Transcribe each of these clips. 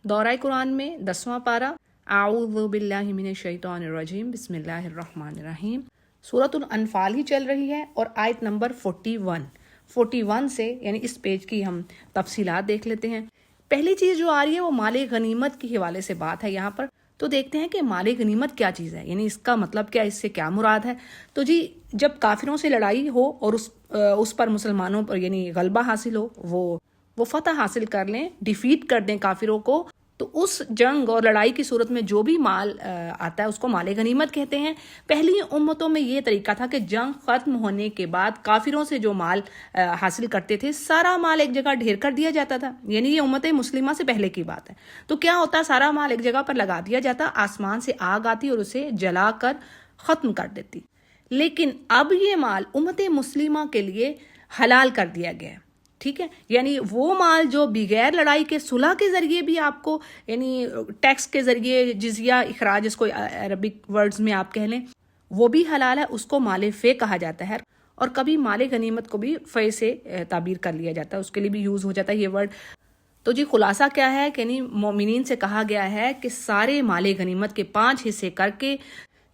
دورہ قرآن میں 10واں پارہ، اعوذ باللہ من الشیطان الرجیم، بسم اللہ الرحمن الرحیم۔ سورۃ الانفال ہی چل رہی ہے اور آیت نمبر 41 سے یعنی اس پیج کی ہم تفصیلات دیکھ لیتے ہیں۔ پہلی چیز جو آ رہی ہے وہ مال غنیمت کے حوالے سے بات ہے یہاں پر، تو دیکھتے ہیں کہ مال غنیمت کیا چیز ہے، یعنی اس کا مطلب کیا، اس سے کیا مراد ہے۔ تو جی جب کافروں سے لڑائی ہو اور اس پر مسلمانوں پر یعنی غلبہ حاصل ہو، وہ فتح حاصل کر لیں، ڈیفیٹ کر دیں کافروں کو، تو اس جنگ اور لڑائی کی صورت میں جو بھی مال آتا ہے اس کو مال غنیمت کہتے ہیں۔ پہلی امتوں میں یہ طریقہ تھا کہ جنگ ختم ہونے کے بعد کافروں سے جو مال حاصل کرتے تھے سارا مال ایک جگہ ڈھیر کر دیا جاتا تھا، یعنی یہ امت مسلمہ سے پہلے کی بات ہے۔ تو کیا ہوتا، سارا مال ایک جگہ پر لگا دیا جاتا، آسمان سے آگ آتی اور اسے جلا کر ختم کر دیتی۔ لیکن اب یہ مال امت مسلمہ کے لیے حلال کر دیا گیا ہے، ٹھیک ہے، یعنی وہ مال جو بغیر لڑائی کے صلح کے ذریعے بھی آپ کو یعنی ٹیکس کے ذریعے جزیہ اخراج، اس کو عربک ورڈز میں آپ کہہ لیں، وہ بھی حلال ہے، اس کو مال فے کہا جاتا ہے۔ اور کبھی مال غنیمت کو بھی فے سے تعبیر کر لیا جاتا ہے، اس کے لیے بھی یوز ہو جاتا ہے یہ ورڈ۔ تو جی خلاصہ کیا ہے کہ یعنی مومنین سے کہا گیا ہے کہ سارے مال غنیمت کے 5 حصے کر کے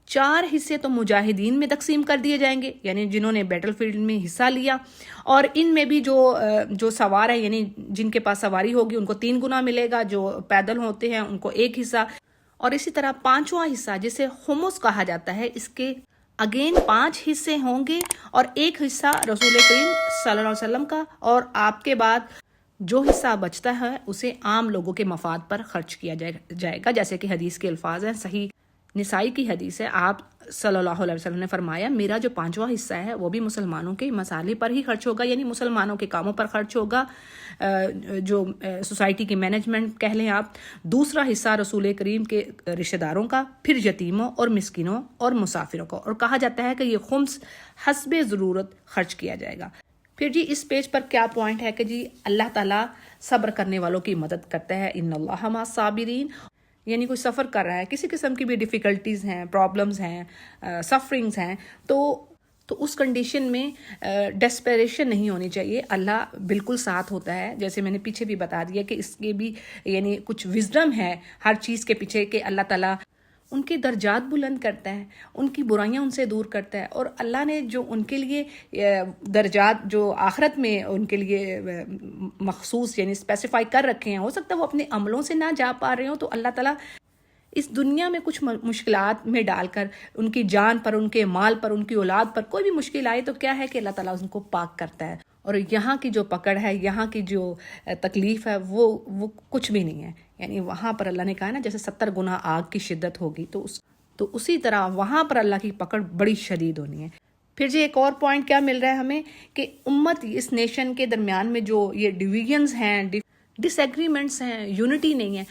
4 حصے تو مجاہدین میں تقسیم کر دیے جائیں گے، یعنی جنہوں نے بیٹل فیلڈ میں حصہ لیا، اور ان میں بھی جو سوار ہیں یعنی جن کے پاس سواری ہوگی ان کو 3 گنا ملے گا، جو پیدل ہوتے ہیں ان کو 1 حصہ، اور اسی طرح 5واں حصہ جسے خمس کہا جاتا ہے، اس کے اگین 5 حصے ہوں گے، اور 1 حصہ رسول کریم صلی اللہ علیہ وسلم کا، اور آپ کے بعد جو حصہ بچتا ہے اسے عام لوگوں کے مفاد پر خرچ کیا جائے گا، جیسے کہ حدیث کے الفاظ ہیں، صحیح نسائی کی حدیث ہے، آپ صلی اللہ علیہ وسلم نے فرمایا میرا جو 5واں حصہ ہے وہ بھی مسلمانوں کے مسالے پر ہی خرچ ہوگا، یعنی مسلمانوں کے کاموں پر خرچ ہوگا، جو سوسائٹی کی مینجمنٹ کہہ لیں آپ۔ دوسرا حصہ رسول کریم کے رشتہ داروں کا، پھر یتیموں اور مسکینوں اور مسافروں کو، اور کہا جاتا ہے کہ یہ خمس حسب ضرورت خرچ کیا جائے گا۔ پھر جی اس پیج پر کیا پوائنٹ ہے کہ جی اللہ تعالیٰ صبر کرنے والوں کی مدد کرتا ہے، ان اللہ مع الصابرین، یعنی کوئی سفر کر رہا ہے، کسی قسم کی بھی ڈیفیکلٹیز ہیں، پرابلمز ہیں، سفرنگز ہیں، تو اس کنڈیشن میں ڈیسپریشن نہیں ہونی چاہیے، اللہ بالکل ساتھ ہوتا ہے۔ جیسے میں نے پیچھے بھی بتا دیا کہ اس کے بھی یعنی کچھ وزڈم ہے ہر چیز کے پیچھے، کہ اللہ تعالیٰ ان کے درجات بلند کرتا ہے، ان کی برائیاں ان سے دور کرتا ہے، اور اللہ نے جو ان کے لیے درجات جو آخرت میں ان کے لیے مخصوص یعنی اسپیسیفائی کر رکھے ہیں، ہو سکتا ہے وہ اپنے عملوں سے نہ جا پا رہے ہوں، تو اللہ تعالیٰ اس دنیا میں کچھ مشکلات میں ڈال کر ان کی جان پر، ان کے مال پر، ان کی اولاد پر کوئی بھی مشکل آئے تو کیا ہے کہ اللہ تعالیٰ ان کو پاک کرتا ہے، اور یہاں کی جو پکڑ ہے، یہاں کی جو تکلیف ہے وہ کچھ بھی نہیں ہے، یعنی وہاں پر اللہ نے کہا نا جیسے 70 گنا آگ کی شدت ہوگی، تو اسی طرح وہاں پر اللہ کی پکڑ بڑی شدید ہونی ہے۔ پھر جی ایک اور پوائنٹ کیا مل رہا ہے ہمیں کہ امت اس نیشن کے درمیان میں جو یہ ڈویژنز ہیں، ڈس ایگریمنٹس ہیں، یونٹی نہیں ہے،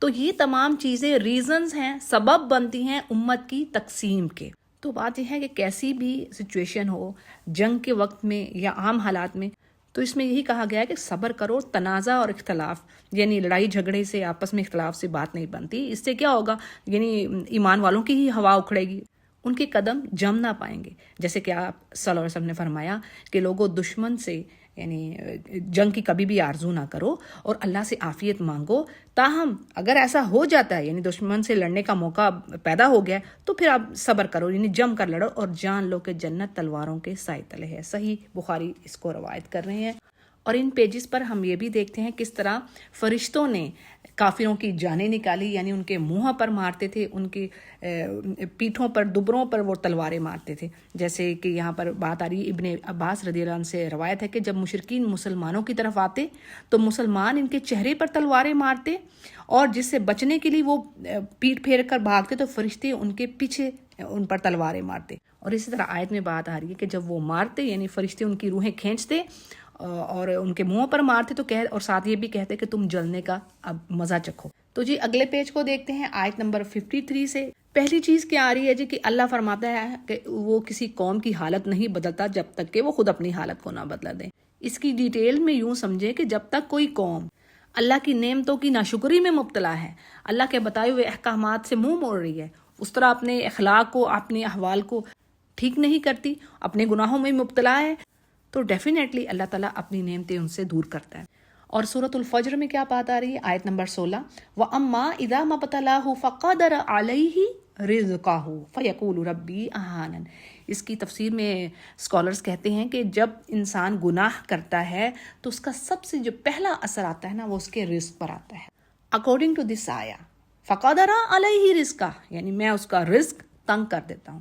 تو یہ تمام چیزیں ریزنز ہیں، سبب بنتی ہیں امت کی تقسیم کے۔ تو بات یہ ہے کہ کیسی بھی سچویشن ہو، جنگ کے وقت میں یا عام حالات میں، تو اس میں یہی کہا گیا ہے کہ صبر کرو، تنازع اور اختلاف یعنی لڑائی جھگڑے سے، آپس میں اختلاف سے بات نہیں بنتی، اس سے کیا ہوگا، یعنی ایمان والوں کی ہی ہوا اکھڑے گی، ان کے قدم جم نہ پائیں گے۔ جیسے کہ آپ صلی اللہ علیہ وسلم نے فرمایا کہ لوگوں دشمن سے یعنی جنگ کی کبھی بھی آرزو نہ کرو اور اللہ سے عافیت مانگو، تاہم اگر ایسا ہو جاتا ہے یعنی دشمن سے لڑنے کا موقع پیدا ہو گیا تو پھر آپ صبر کرو، یعنی جم کر لڑو، اور جان لو کہ جنت تلواروں کے سائے تلے ہے۔ صحیح بخاری اس کو روایت کر رہے ہیں۔ اور ان پیجز پر ہم یہ بھی دیکھتے ہیں کس طرح فرشتوں نے کافروں کی جانیں نکالی، یعنی ان کے منہ پر مارتے تھے، ان کی پیٹھوں پر، دبروں پر وہ تلواریں مارتے تھے۔ جیسے کہ یہاں پر بات آ رہی ہے، ابن عباس رضی اللہ عنہ سے روایت ہے کہ جب مشرکین مسلمانوں کی طرف آتے تو مسلمان ان کے چہرے پر تلواریں مارتے، اور جس سے بچنے کے لیے وہ پیٹ پھیر کر بھاگتے تو فرشتے ان کے پیچھے ان پر تلواریں مارتے۔ اور اسی طرح آیت میں بات آ رہی ہے کہ جب وہ مارتے یعنی فرشتے ان کی روحیں کھینچتے اور ان کے منہ پر مارتے تو اور ساتھ یہ بھی کہتے کہ تم جلنے کا اب مزہ چکھو۔ تو جی اگلے پیج کو دیکھتے ہیں، آیت نمبر 53 سے پہلی چیز کیا آ رہی ہے جی کہ اللہ فرماتا ہے کہ وہ کسی قوم کی حالت نہیں بدلتا جب تک کہ وہ خود اپنی حالت کو نہ بدل دیں۔ اس کی ڈیٹیل میں یوں سمجھے کہ جب تک کوئی قوم اللہ کی نعمتوں کی ناشکری میں مبتلا ہے، اللہ کے بتائے ہوئے احکامات سے منہ موڑ رہی ہے، اس طرح اپنے اخلاق کو، اپنے احوال کو ٹھیک نہیں کرتی، اپنے گناہوں میں مبتلا ہے، تو ڈیفینیٹلی اللہ تعالیٰ اپنی نعمتیں ان سے دور کرتا ہے۔ اور سورۃ الفجر میں کیا بات آ رہی ہے؟ آیت نمبر 16، وَأَمَّا إِذَا مَبْتَلَاهُ فَقَدَرَ عَلَيْهِ رِزْقَهُ فَيَقُولُ رَبِّي أَهَانَنِ۔ اس کی تفسیر میں اسکالرز کہتے ہیں کہ جب انسان گناہ کرتا ہے تو اس کا سب سے جو پہلا اثر آتا ہے نا وہ اس کے رزق پر آتا ہے۔ اکارڈنگ ٹو دس آیا فَقَدَرَ عَلَيْهِ رِزْقَهُ، یعنی میں اس کا رزق تنگ کر دیتا ہوں۔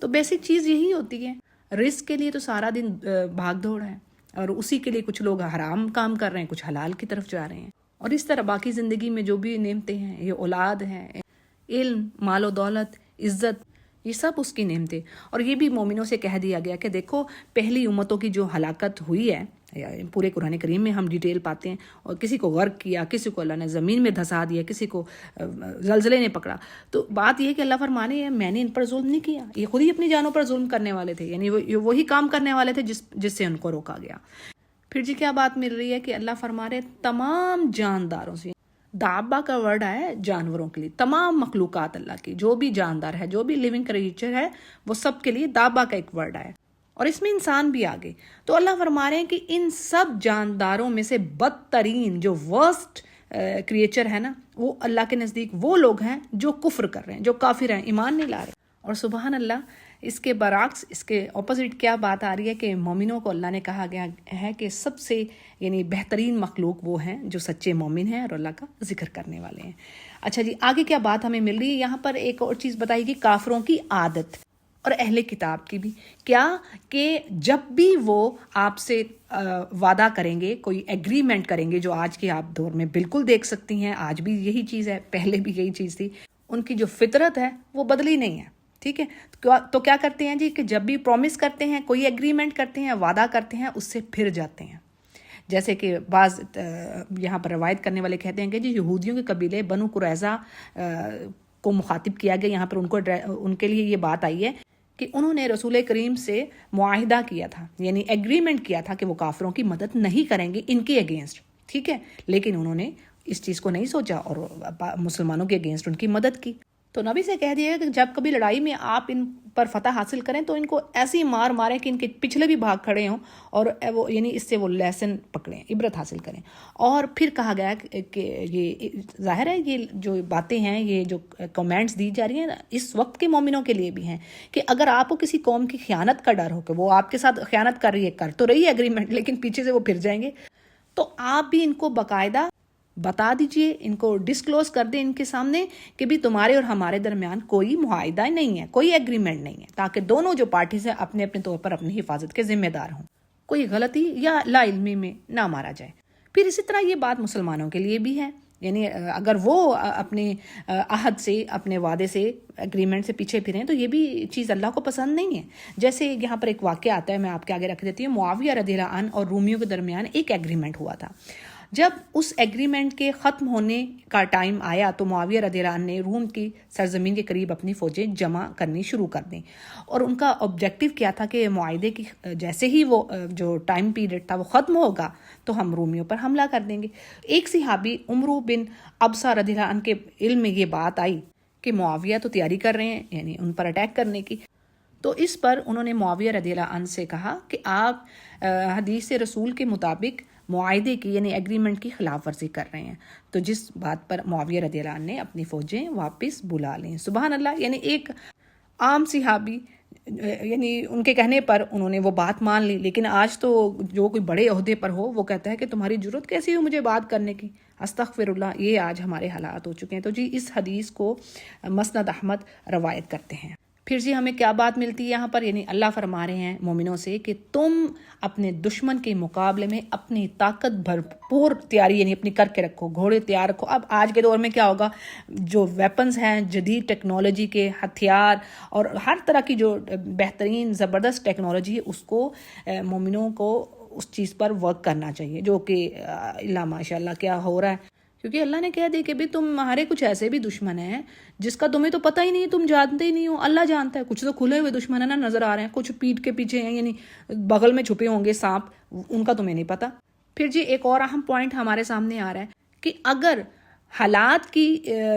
تو بیسک چیز یہی ہوتی ہے، رزق کے لیے تو سارا دن بھاگ دوڑ ہے، اور اسی کے لیے کچھ لوگ حرام کام کر رہے ہیں، کچھ حلال کی طرف جا رہے ہیں، اور اس طرح باقی زندگی میں جو بھی نعمتیں ہیں، یہ اولاد ہے، علم، مال و دولت، عزت، یہ سب اس کی نعمتیں۔ اور یہ بھی مومنوں سے کہہ دیا گیا کہ دیکھو پہلی امتوں کی جو ہلاکت ہوئی ہے، پورے قرآن کریم میں ہم ڈیٹیل پاتے ہیں، اور کسی کو غرق کیا، کسی کو اللہ نے زمین میں دھسا دیا، کسی کو زلزلے نے پکڑا۔ تو بات یہ ہے کہ اللہ فرمانے ہیں میں نے ان پر ظلم نہیں کیا، یہ خود ہی اپنی جانوں پر ظلم کرنے والے تھے، یعنی وہی کام کرنے والے تھے جس سے ان کو روکا گیا۔ پھر جی کیا بات مل رہی ہے کہ اللہ فرما رہے تمام جانداروں سے، دابا کا ورڈ ہے جانوروں کے لیے، تمام مخلوقات اللہ کی، جو بھی جاندار ہے، جو بھی لیونگ کریچر ہے، وہ سب کے لیے دابا کا ایک ورڈ ہے، اور اس میں انسان بھی آگے۔ تو اللہ فرما رہے ہیں کہ ان سب جانداروں میں سے بدترین جو ورسٹ کریچر ہے نا، وہ اللہ کے نزدیک وہ لوگ ہیں جو کفر کر رہے ہیں، جو کافر ہیں، ایمان نہیں لا رہے۔ اور سبحان اللہ، اس کے برعکس، اس کے اپوزٹ کیا بات آ رہی ہے کہ مومنوں کو اللہ نے کہا گیا ہے کہ سب سے یعنی بہترین مخلوق وہ ہیں جو سچے مومن ہیں اور اللہ کا ذکر کرنے والے ہیں۔ اچھا جی، آگے کیا بات ہمیں مل رہی ہے؟ یہاں پر ایک اور چیز بتائی گی، کافروں کی عادت اور اہل کتاب کی بھی، کیا کہ جب بھی وہ آپ سے وعدہ کریں گے، کوئی ایگریمنٹ کریں گے، جو آج کے آپ دور میں بالکل دیکھ سکتی ہیں، آج بھی یہی چیز ہے، پہلے بھی یہی چیز تھی، ان کی جو فطرت ہے وہ بدلی نہیں ہے، ٹھیک ہے؟ تو کیا کرتے ہیں جی کہ جب بھی پرومس کرتے ہیں، کوئی ایگریمنٹ کرتے ہیں، وعدہ کرتے ہیں، اس سے پھر جاتے ہیں۔ جیسے کہ بعض یہاں پر روایت کرنے والے کہتے ہیں کہ جی یہودیوں کے قبیلے بنو قریظہ کو مخاطب کیا گیا، یہاں پر ان کے لیے یہ بات آئی ہے کہ انہوں نے رسول کریم سے معاہدہ کیا تھا، یعنی ایگریمنٹ کیا تھا کہ وہ کافروں کی مدد نہیں کریں گے ان کے اگینسٹ، ٹھیک ہے؟ لیکن انہوں نے اس چیز کو نہیں سوچا اور مسلمانوں کے اگینسٹ ان کی مدد کی۔ تو نبی سے کہہ دیا کہ جب کبھی لڑائی میں آپ ان پر فتح حاصل کریں تو ان کو ایسی مار ماریں کہ ان کے پچھلے بھی بھاگ کھڑے ہوں، اور وہ یعنی اس سے وہ لیسن پکڑیں، عبرت حاصل کریں۔ اور پھر کہا گیا کہ یہ ظاہر ہے یہ جو باتیں ہیں، یہ جو کمنٹس دی جا رہی ہیں اس وقت کے مومنوں کے لیے بھی ہیں کہ اگر آپ کو کسی قوم کی خیانت کا ڈر ہو کہ وہ آپ کے ساتھ خیانت کر رہی ہے، کر تو رہی ہے ایگریمنٹ، لیکن پیچھے سے وہ پھر جائیں گے، تو آپ بھی ان کو باقاعدہ بتا دیجئے، ان کو ڈسکلوز کر دیں ان کے سامنے کہ بھی تمہارے اور ہمارے درمیان کوئی معاہدہ نہیں ہے، کوئی ایگریمنٹ نہیں ہے، تاکہ دونوں جو پارٹیز ہیں اپنے اپنے طور پر اپنی حفاظت کے ذمہ دار ہوں، کوئی غلطی یا لا علمی میں نہ مارا جائے۔ پھر اسی طرح یہ بات مسلمانوں کے لیے بھی ہے، یعنی اگر وہ اپنے عہد سے، اپنے وعدے سے، ایگریمنٹ سے پیچھے پھریں تو یہ بھی چیز اللہ کو پسند نہیں ہے۔ جیسے یہاں پر ایک واقعہ آتا ہے، میں آپ کے آگے رکھ دیتی ہوں۔ معاویہ رضی اللہ عنہ اور رومیوں کے درمیان ایک ایگریمنٹ ہوا تھا۔ جب اس ایگریمنٹ کے ختم ہونے کا ٹائم آیا تو معاویہ رضی اللہ عنہ نے روم کی سرزمین کے قریب اپنی فوجیں جمع کرنی شروع کر دیں، اور ان کا آبجیکٹیو کیا تھا کہ معاہدے کی جیسے ہی وہ جو ٹائم پیریڈ تھا وہ ختم ہوگا تو ہم رومیوں پر حملہ کر دیں گے۔ ایک صحابی عمرو بن ابسہ رضی اللہ عنہ کے علم میں یہ بات آئی کہ معاویہ تو تیاری کر رہے ہیں یعنی ان پر اٹیک کرنے کی، تو اس پر انہوں نے معاویہ رضی اللہ عنہ سے کہا کہ آپ حدیث رسول کے مطابق معاہدے کی یعنی ایگریمنٹ کی خلاف ورزی کر رہے ہیں، تو جس بات پر معاویہ رضی اللہ عنہ نے اپنی فوجیں واپس بلا لیں۔ سبحان اللہ، یعنی ایک عام صحابی، یعنی ان کے کہنے پر انہوں نے وہ بات مان لی، لیکن آج تو جو کوئی بڑے عہدے پر ہو وہ کہتا ہے کہ تمہاری ضرورت کیسی ہو مجھے بات کرنے کی، استغفر اللہ، یہ آج ہمارے حالات ہو چکے ہیں۔ تو جی اس حدیث کو مسند احمد روایت کرتے ہیں۔ پھر جی ہمیں کیا بات ملتی ہے یہاں پر؟ یعنی اللہ فرما رہے ہیں مومنوں سے کہ تم اپنے دشمن کے مقابلے میں اپنی طاقت بھرپور تیاری یعنی اپنی کر کے رکھو، گھوڑے تیار رکھو۔ اب آج کے دور میں کیا ہوگا، جو ویپنز ہیں، جدید ٹیکنالوجی کے ہتھیار اور ہر طرح کی جو بہترین زبردست ٹیکنالوجی ہے، اس کو مومنوں کو اس چیز پر ورک کرنا چاہیے، جو کہ اللہ ماشاء اللہ کیا ہو رہا ہے، کیونکہ اللہ نے کہہ دی کہ بھی تمہارے کچھ ایسے بھی دشمن ہیں جس کا تمہیں تو پتہ ہی نہیں، تم جانتے ہی نہیں ہو، اللہ جانتا ہے۔ کچھ تو کھلے ہوئے دشمن ہیں نا، نظر آ رہے ہیں، کچھ پیٹ کے پیچھے ہیں، یعنی بغل میں چھپے ہوں گے سانپ، ان کا تمہیں نہیں پتہ۔ پھر جی ایک اور اہم پوائنٹ ہمارے سامنے آ رہا ہے کہ اگر حالات کی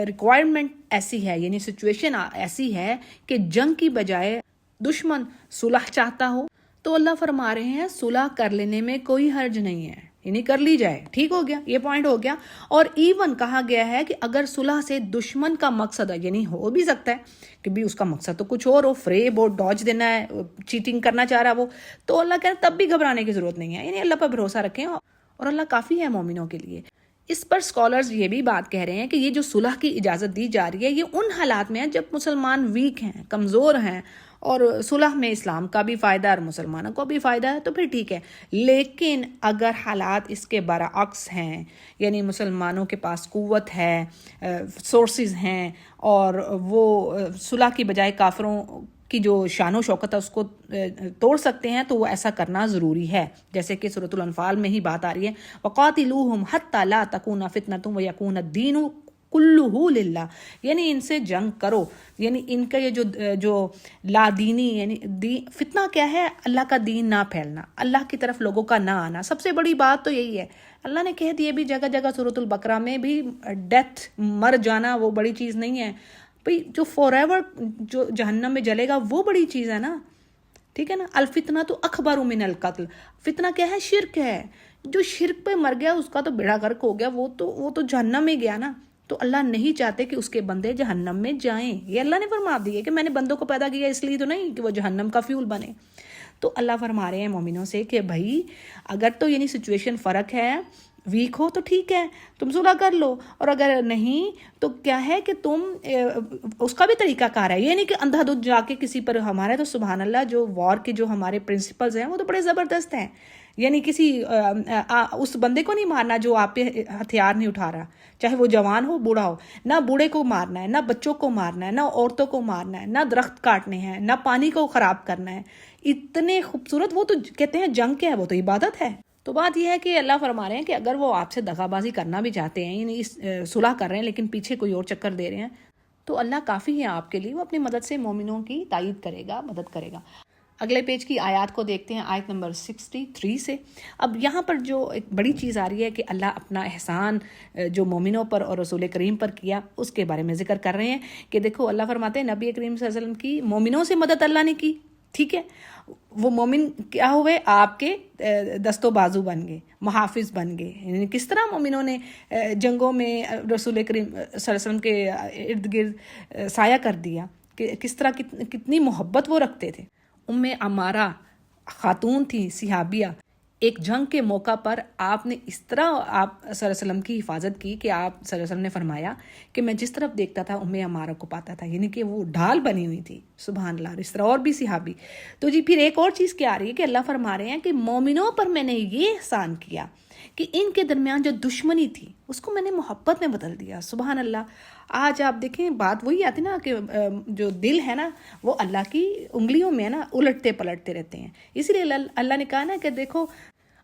ریکوائرمنٹ ایسی ہے، یعنی سچویشن ایسی ہے کہ جنگ کی بجائے دشمن صلح چاہتا ہو، تو اللہ فرما رہے ہیں صلح کر لینے میں کوئی حرج نہیں ہے، یعنی کر لی جائے. ٹھیک ہو گیا, یہ پوائنٹ ہو گیا. اور ایون کہا گیا ہے کہ اگر صلح سے دشمن کا مقصد ہے, یعنی ہو بھی سکتا ہے کہ بھی اس کا مقصد تو کچھ اور ہو, فریب اور ڈاج دینا ہے, چیٹنگ کرنا چاہ رہا وہ, تو اللہ کہہ رہا تب بھی گھبرانے کی ضرورت نہیں ہے. یعنی اللہ پر بھروسہ رکھیں اور اللہ کافی ہے مومنوں کے لیے. اس پر سکالرز یہ بھی بات کہہ رہے ہیں کہ یہ جو صلح کی اجازت دی جا رہی ہے یہ ان حالات میں ہے جب مسلمان ویک ہیں, کمزور ہیں, اور صلح میں اسلام کا بھی فائدہ اور مسلمانوں کو بھی فائدہ ہے تو پھر ٹھیک ہے. لیکن اگر حالات اس کے برعکس ہیں, یعنی مسلمانوں کے پاس قوت ہے, سورسز ہیں, اور وہ صلح کی بجائے کافروں کی جو شان و شوکت ہے اس کو توڑ سکتے ہیں, تو وہ ایسا کرنا ضروری ہے. جیسے کہ سورۃ الانفال میں ہی بات آ رہی ہے, وَقَاتِلُوهُمْ حَتَّى لَا تَكُونَ فِتْنَةٌ وَيَكُونَ الدِّينُ كُلُّهُ لِلَّهِ. یعنی ان سے جنگ کرو, یعنی ان کا یہ جو لا دینی, یعنی فتنہ کیا ہے, اللہ کا دین نہ پھیلنا, اللہ کی طرف لوگوں کا نہ آنا. سب سے بڑی بات تو یہی ہے. اللہ نے کہہ دیے بھی جگہ جگہ سورۃ البقرہ میں بھی, ڈیتھ, مر جانا وہ بڑی چیز نہیں ہے بھئی. جو فور ایور جو جہنم میں جلے گا وہ بڑی چیز ہے نا. ٹھیک ہے نا. الفتنہ تو اکبر من القتل. فتنہ کیا ہے, شرک ہے. جو شرک پہ مر گیا اس کا تو بیڑا غرق ہو گیا, وہ تو جہنم میں گیا نا. تو اللہ نہیں چاہتے کہ اس کے بندے جہنم میں جائیں. یہ اللہ نے فرما دی ہے کہ میں نے بندوں کو پیدا کیا اس لیے تو نہیں کہ وہ جہنم کا فیول بنے. تو اللہ فرما رہے ہیں مومنوں سے کہ بھائی اگر تو یعنی سچویشن فرق ہے, ویک ہو تو ٹھیک ہے, تم صلح کر لو, اور اگر نہیں تو کیا ہے کہ تم اس کا بھی طریقہ کار ہے. یہ نہیں کہ اندھا دھند جا کے کسی پر. ہمارے تو سبحان اللہ جو وار کے جو ہمارے پرنسپلز ہیں وہ تو بڑے زبردست ہیں. یعنی کسی اس بندے کو نہیں مارنا جو آپ پہ ہتھیار نہیں اٹھا رہا, چاہے وہ جوان ہو بوڑھا ہو. نہ بوڑھے کو مارنا ہے, نہ بچوں کو مارنا ہے, نہ عورتوں کو مارنا ہے, نہ درخت کاٹنے ہیں, نہ پانی کو خراب کرنا ہے. اتنے خوبصورت. وہ تو کہتے ہیں جنگ کیا ہے, وہ تو عبادت ہے. تو بات یہ ہے کہ اللہ فرما رہے ہیں کہ اگر وہ آپ سے دغا بازی کرنا بھی چاہتے ہیں, یعنی صلح کر رہے ہیں لیکن پیچھے کوئی اور چکر دے رہے ہیں, تو اللہ کافی ہے آپ کے لیے. وہ اپنی مدد سے مومنوں کی تائید کرے گا, مدد کرے گا. اگلے پیج کی آیات کو دیکھتے ہیں, آیت نمبر 63 سے. اب یہاں پر جو ایک بڑی چیز آ رہی ہے کہ اللہ اپنا احسان جو مومنوں پر اور رسول کریم پر کیا اس کے بارے میں ذکر کر رہے ہیں کہ دیکھو اللہ فرماتے ہیں نبی کریم صلی اللہ علیہ وسلم کی مومنوں سے مدد اللہ نے کی. ٹھیک ہے, وہ مومن کیا ہوئے, آپ کے دست و بازو بن گئے, محافظ بن گئے. یعنی کس طرح مومنوں نے جنگوں میں رسول کریم صلی اللہ علیہ وسلم کے ارد گرد سایہ کر دیا, کہ کس طرح کتنی محبت وہ رکھتے تھے. عمارہ خاتون تھی صحابیہ, ایک جنگ کے موقع پر آپ نے اس طرح آپ صلی اللہ علیہ وسلم کی حفاظت کی کہ آپ صلی اللہ علیہ وسلم نے فرمایا کہ میں جس طرف دیکھتا تھا عمارہ کو پاتا تھا, یعنی کہ وہ ڈھال بنی ہوئی تھی. سبحان اللہ. اس طرح اور بھی صحابی. تو جی پھر ایک اور چیز کیا آ رہی ہے کہ اللہ فرما رہے ہیں کہ مومنوں پر میں نے یہ احسان کیا کہ ان کے درمیان جو دشمنی تھی اس کو میں نے محبت میں بدل دیا. سبحان اللہ. آج آپ دیکھیں بات وہی آتی نا کہ جو دل ہے نا وہ اللہ کی انگلیوں میں ہے نا, الٹتے پلٹتے رہتے ہیں. اسی لیے اللہ نے کہا نا کہ دیکھو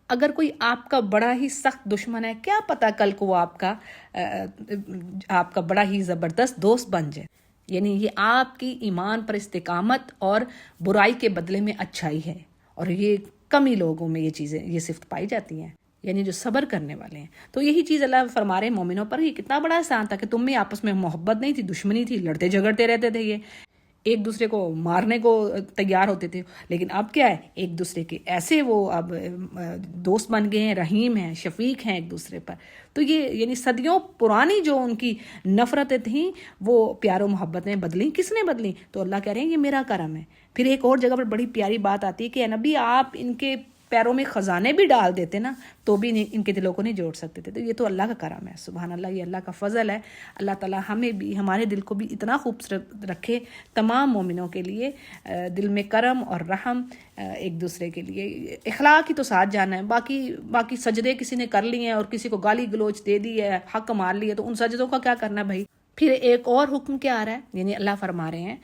اگر کوئی آپ کا بڑا ہی سخت دشمن ہے, کیا پتہ کل کو وہ آپ کا بڑا ہی زبردست دوست بن جائے. یعنی یہ آپ کی ایمان پر استقامت اور برائی کے بدلے میں اچھائی ہے, اور یہ کم ہی لوگوں میں یہ چیزیں, یہ صفت پائی جاتی ہیں, یعنی جو صبر کرنے والے ہیں. تو یہی چیز اللہ فرما رہے ہیں مومنوں پر. یہ کتنا بڑا احسان تھا کہ تم میں آپس میں محبت نہیں تھی, دشمنی تھی, لڑتے جھگڑتے رہتے تھے, یہ ایک دوسرے کو مارنے کو تیار ہوتے تھے. لیکن اب کیا ہے, ایک دوسرے کے ایسے وہ اب دوست بن گئے ہیں, رحیم ہیں, شفیق ہیں ایک دوسرے پر. تو یہ یعنی صدیوں پرانی جو ان کی نفرتیں تھیں وہ پیار و محبت میں بدلیں. کس نے بدلیں؟ تو اللہ کہہ رہے ہیں یہ میرا کرم ہے. پھر ایک اور جگہ پر بڑی پیاری بات آتی ہے کہ اے نبی آپ ان کے پیروں میں خزانے بھی ڈال دیتے نا تو بھی ان کے دلوں کو نہیں جوڑ سکتے تھے. تو یہ تو اللہ کا کرم ہے. سبحان اللہ. یہ اللہ کا فضل ہے. اللہ تعالیٰ ہمیں بھی, ہمارے دل کو بھی اتنا خوبصورت رکھے. تمام مومنوں کے لیے دل میں کرم اور رحم, ایک دوسرے کے لیے اخلاق ہی تو ساتھ جانا ہے. باقی سجدے کسی نے کر لیے ہیں اور کسی کو گالی گلوچ دے دی ہے, حق مار لی ہے, تو ان سجدوں کا کیا کرنا بھائی. پھر ایک اور حکم کیا آ رہا ہے, یعنی اللہ فرما رہے ہیں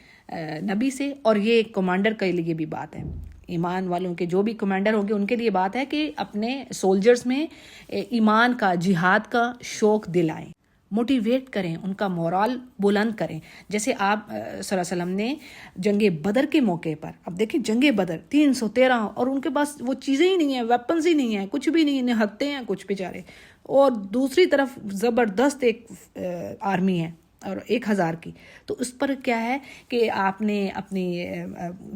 نبی سے, اور یہ کمانڈر کے لیے بھی بات ہے. ایمان والوں کے جو بھی کمانڈر ہوں گے ان کے لیے بات ہے کہ اپنے سولجرز میں ایمان کا, جہاد کا شوق دلائیں, موٹیویٹ کریں, ان کا مورال بلند کریں. جیسے آپ صلی اللہ علیہ وسلم نے جنگ بدر کے موقع پر, اب دیکھیں جنگ بدر 313, اور ان کے پاس وہ چیزیں ہی نہیں ہیں, ویپنز ہی نہیں ہیں, کچھ بھی نہیں, نہتے ہیں کچھ بیچارے, اور دوسری طرف زبردست ایک آرمی ہے اور 1000 کی. تو اس پر کیا ہے کہ آپ نے اپنی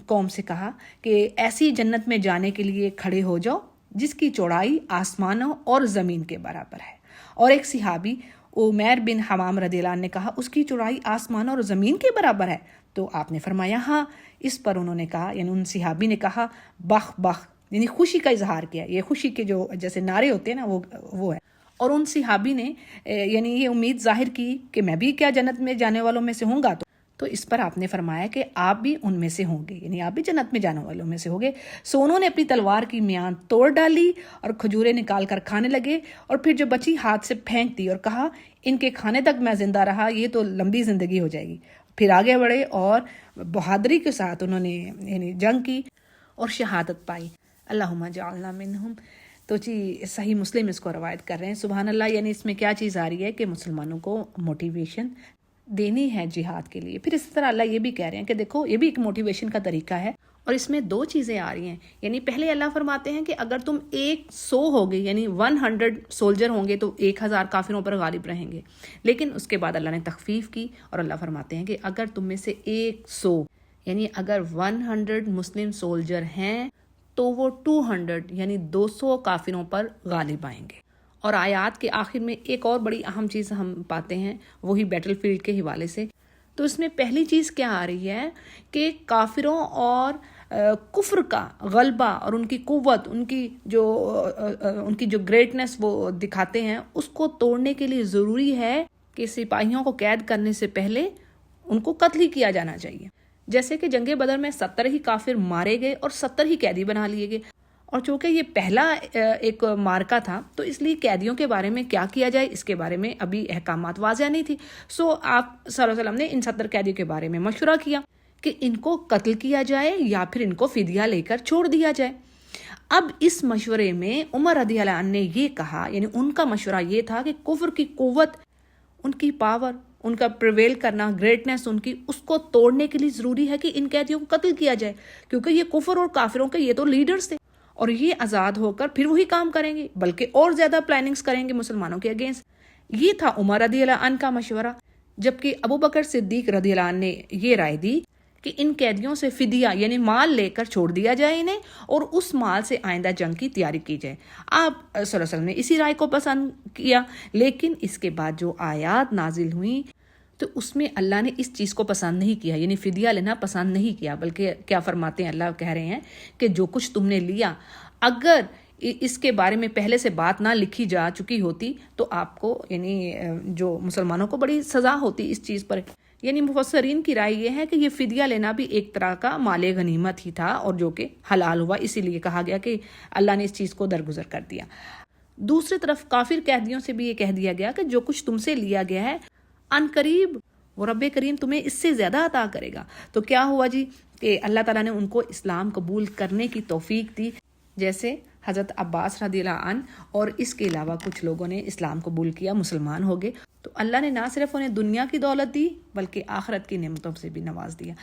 قوم سے کہا کہ ایسی جنت میں جانے کے لیے کھڑے ہو جاؤ جس کی چوڑائی آسمانوں اور زمین کے برابر ہے. اور ایک صحابی عمیر بن حمام رضی اللہ عنہ نے کہا اس کی چوڑائی آسمان اور زمین کے برابر ہے. تو آپ نے فرمایا ہاں. اس پر انہوں نے کہا یعنی ان صحابی نے کہا بخ بخ، یعنی خوشی کا اظہار کیا. یہ خوشی کے جو جیسے نعرے ہوتے ہیں نا وہ ہے. اور ان صحابی نے یعنی یہ امید ظاہر کی کہ میں بھی کیا جنت میں جانے والوں میں سے ہوں گا. تو اس پر آپ نے فرمایا کہ آپ بھی ان میں سے ہوں گے، یعنی آپ بھی جنت میں جانے والوں میں سے ہوں گے. سو انہوں نے اپنی تلوار کی میان توڑ ڈالی اور کھجوریں نکال کر کھانے لگے، اور پھر جو بچی ہاتھ سے پھینک دی اور کہا ان کے کھانے تک میں زندہ رہا یہ تو لمبی زندگی ہو جائے گی. پھر آگے بڑھے اور بہادری کے ساتھ انہوں نے یعنی جنگ کی اور شہادت پائی. اللہم جعلنا منہم. تو جی صحیح مسلم اس کو روایت کر رہے ہیں. سبحان اللہ. یعنی اس میں کیا چیز آ رہی ہے کہ مسلمانوں کو موٹیویشن دینی ہے جہاد کے لیے. پھر اسی طرح اللہ یہ بھی کہہ رہے ہیں کہ دیکھو یہ بھی ایک موٹیویشن کا طریقہ ہے. اور اس میں دو چیزیں آ رہی ہیں. یعنی پہلے اللہ فرماتے ہیں کہ اگر تم 100 ہوگے یعنی 100 سولجر ہوں گے تو 1000 کافروں پر غالب رہیں گے. لیکن اس کے بعد اللہ نے تخفیف کی اور اللہ فرماتے ہیں کہ اگر تم میں سے 100 یعنی اگر 100 مسلم سولجر ہیں تو وہ 200 یعنی 200 کافروں پر غالب آئیں گے. اور آیات کے آخر میں ایک اور بڑی اہم چیز ہم پاتے ہیں وہی بیٹل فیلڈ کے حوالے سے. تو اس میں پہلی چیز کیا آ رہی ہے کہ کافروں اور کفر کا غلبہ اور ان کی قوت، ان کی جو گریٹنس وہ دکھاتے ہیں، اس کو توڑنے کے لیے ضروری ہے کہ سپاہیوں کو قید کرنے سے پہلے ان کو قتل ہی کیا جانا چاہیے. جیسے کہ جنگ بدر میں 70 ہی کافر مارے گئے اور 70 ہی قیدی بنا لیے گئے. اور چونکہ یہ پہلا ایک مارکا تھا تو اس لیے قیدیوں کے بارے میں کیا کیا جائے اس کے بارے میں ابھی احکامات واضح نہیں تھی. سو آپ صلی اللہ علیہ وسلم نے ان 70 قیدیوں کے بارے میں مشورہ کیا کہ ان کو قتل کیا جائے یا پھر ان کو فدیہ لے کر چھوڑ دیا جائے. اب اس مشورے میں عمر رضی اللہ عنہ نے یہ کہا، یعنی ان کا مشورہ یہ تھا کہ کفر کی قوت، ان کی پاور، ان کا پریویل کرنا، گریٹنس ان کی، اس کو توڑنے کے لیے ضروری ہے کہ ان قیدیوں کو قتل کیا جائے، کیونکہ یہ کفر اور کافروں کے یہ تو لیڈرز تھے اور یہ آزاد ہو کر پھر وہی کام کریں گے بلکہ اور زیادہ پلاننگز کریں گے مسلمانوں کے اگینسٹ. یہ تھا عمر رضی اللہ عنہ کا مشورہ. جبکہ ابو بکر صدیق رضی اللہ عنہ نے یہ رائے دی کہ ان قیدیوں سے فدیہ یعنی مال لے کر چھوڑ دیا جائے انہیں، اور اس مال سے آئندہ جنگ کی تیاری کی جائے. آپ صلی اللہ علیہ وسلم نے اسی رائے کو پسند کیا. لیکن اس کے بعد جو آیات نازل ہوئیں تو اس میں اللہ نے اس چیز کو پسند نہیں کیا، یعنی فدیہ لینا پسند نہیں کیا، بلکہ کیا فرماتے ہیں، اللہ کہہ رہے ہیں کہ جو کچھ تم نے لیا اگر اس کے بارے میں پہلے سے بات نہ لکھی جا چکی ہوتی تو آپ کو یعنی جو مسلمانوں کو بڑی سزا ہوتی اس چیز پر. یعنی مفسرین کی رائے یہ ہے کہ یہ فدیہ لینا بھی ایک طرح کا مال غنیمت ہی تھا اور جو کہ حلال ہوا، اسی لیے کہا گیا کہ اللہ نے اس چیز کو درگزر کر دیا. دوسری طرف کافر قیدیوں سے بھی یہ کہہ دیا گیا کہ جو کچھ تم سے لیا گیا ہے ان قریب وہ رب کریم تمہیں اس سے زیادہ عطا کرے گا. تو کیا ہوا جی کہ اللہ تعالیٰ نے ان کو اسلام قبول کرنے کی توفیق دی، جیسے حضرت عباس رضی اللہ عنہ اور اس کے علاوہ کچھ لوگوں نے اسلام قبول کیا، مسلمان ہو گئے. تو اللہ نے نہ صرف انہیں دنیا کی دولت دی بلکہ آخرت کی نعمتوں سے بھی نواز دیا.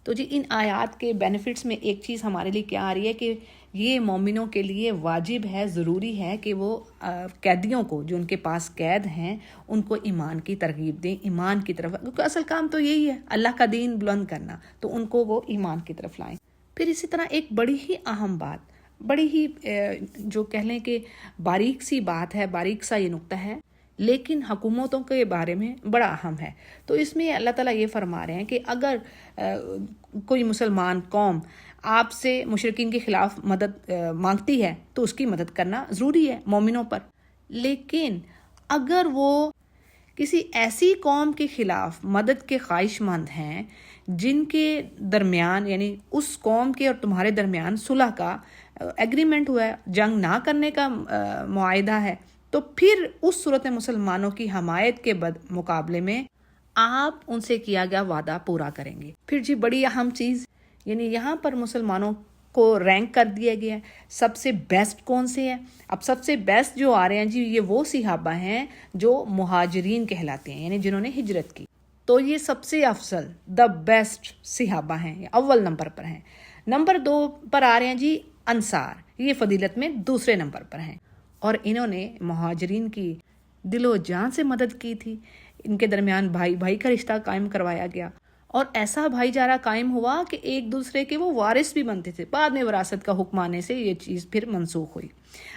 تو جی ان آیات کے بینیفٹس میں ایک چیز ہمارے لیے کیا آ رہی ہے کہ یہ مومنوں کے لیے واجب ہے، ضروری ہے کہ وہ قیدیوں کو جو ان کے پاس قید ہیں ان کو ایمان کی ترغیب دیں، ایمان کی طرف، کیونکہ اصل کام تو یہی ہے اللہ کا دین بلند کرنا، تو ان کو وہ ایمان کی طرف لائیں. پھر اسی طرح ایک بڑی ہی اہم بات، بڑی ہی جو کہہ لیں کہ باریک سی بات ہے، باریک سا یہ نقطہ ہے لیکن حکومتوں کے بارے میں بڑا اہم ہے. تو اس میں اللہ تعالیٰ یہ فرما رہے ہیں کہ اگر کوئی مسلمان قوم آپ سے مشرکین کے خلاف مدد مانگتی ہے تو اس کی مدد کرنا ضروری ہے مومنوں پر. لیکن اگر وہ کسی ایسی قوم کے خلاف مدد کے خواہش مند ہیں جن کے درمیان یعنی اس قوم کے اور تمہارے درمیان صلح کا ایگریمنٹ ہوا ہے، جنگ نہ کرنے کا معاہدہ ہے، تو پھر اس صورت میں مسلمانوں کی حمایت کے مقابلے میں آپ ان سے کیا گیا وعدہ پورا کریں گے. پھر جی بڑی اہم چیز، یعنی یہاں پر مسلمانوں کو رینک کر دیا گیا ہے سب سے بیسٹ کون سے ہیں. اب سب سے بیسٹ جو آ رہے ہیں جی یہ وہ صحابہ ہیں جو مہاجرین کہلاتے ہیں، یعنی جنہوں نے ہجرت کی. تو یہ سب سے افضل دا بیسٹ صحابہ ہیں، یہ اول نمبر پر ہیں. نمبر 2 پر آ رہے ہیں جی انصار، یہ فضیلت میں دوسرے نمبر پر ہیں، اور انہوں نے مہاجرین کی دل و جان سے مدد کی تھی. ان کے درمیان بھائی بھائی کا رشتہ قائم کروایا گیا اور ایسا بھائی چارہ قائم ہوا کہ ایک دوسرے کے وہ وارث بھی بنتے تھے. بعد میں وراثت کا حکم آنے سے یہ چیز پھر منسوخ ہوئی.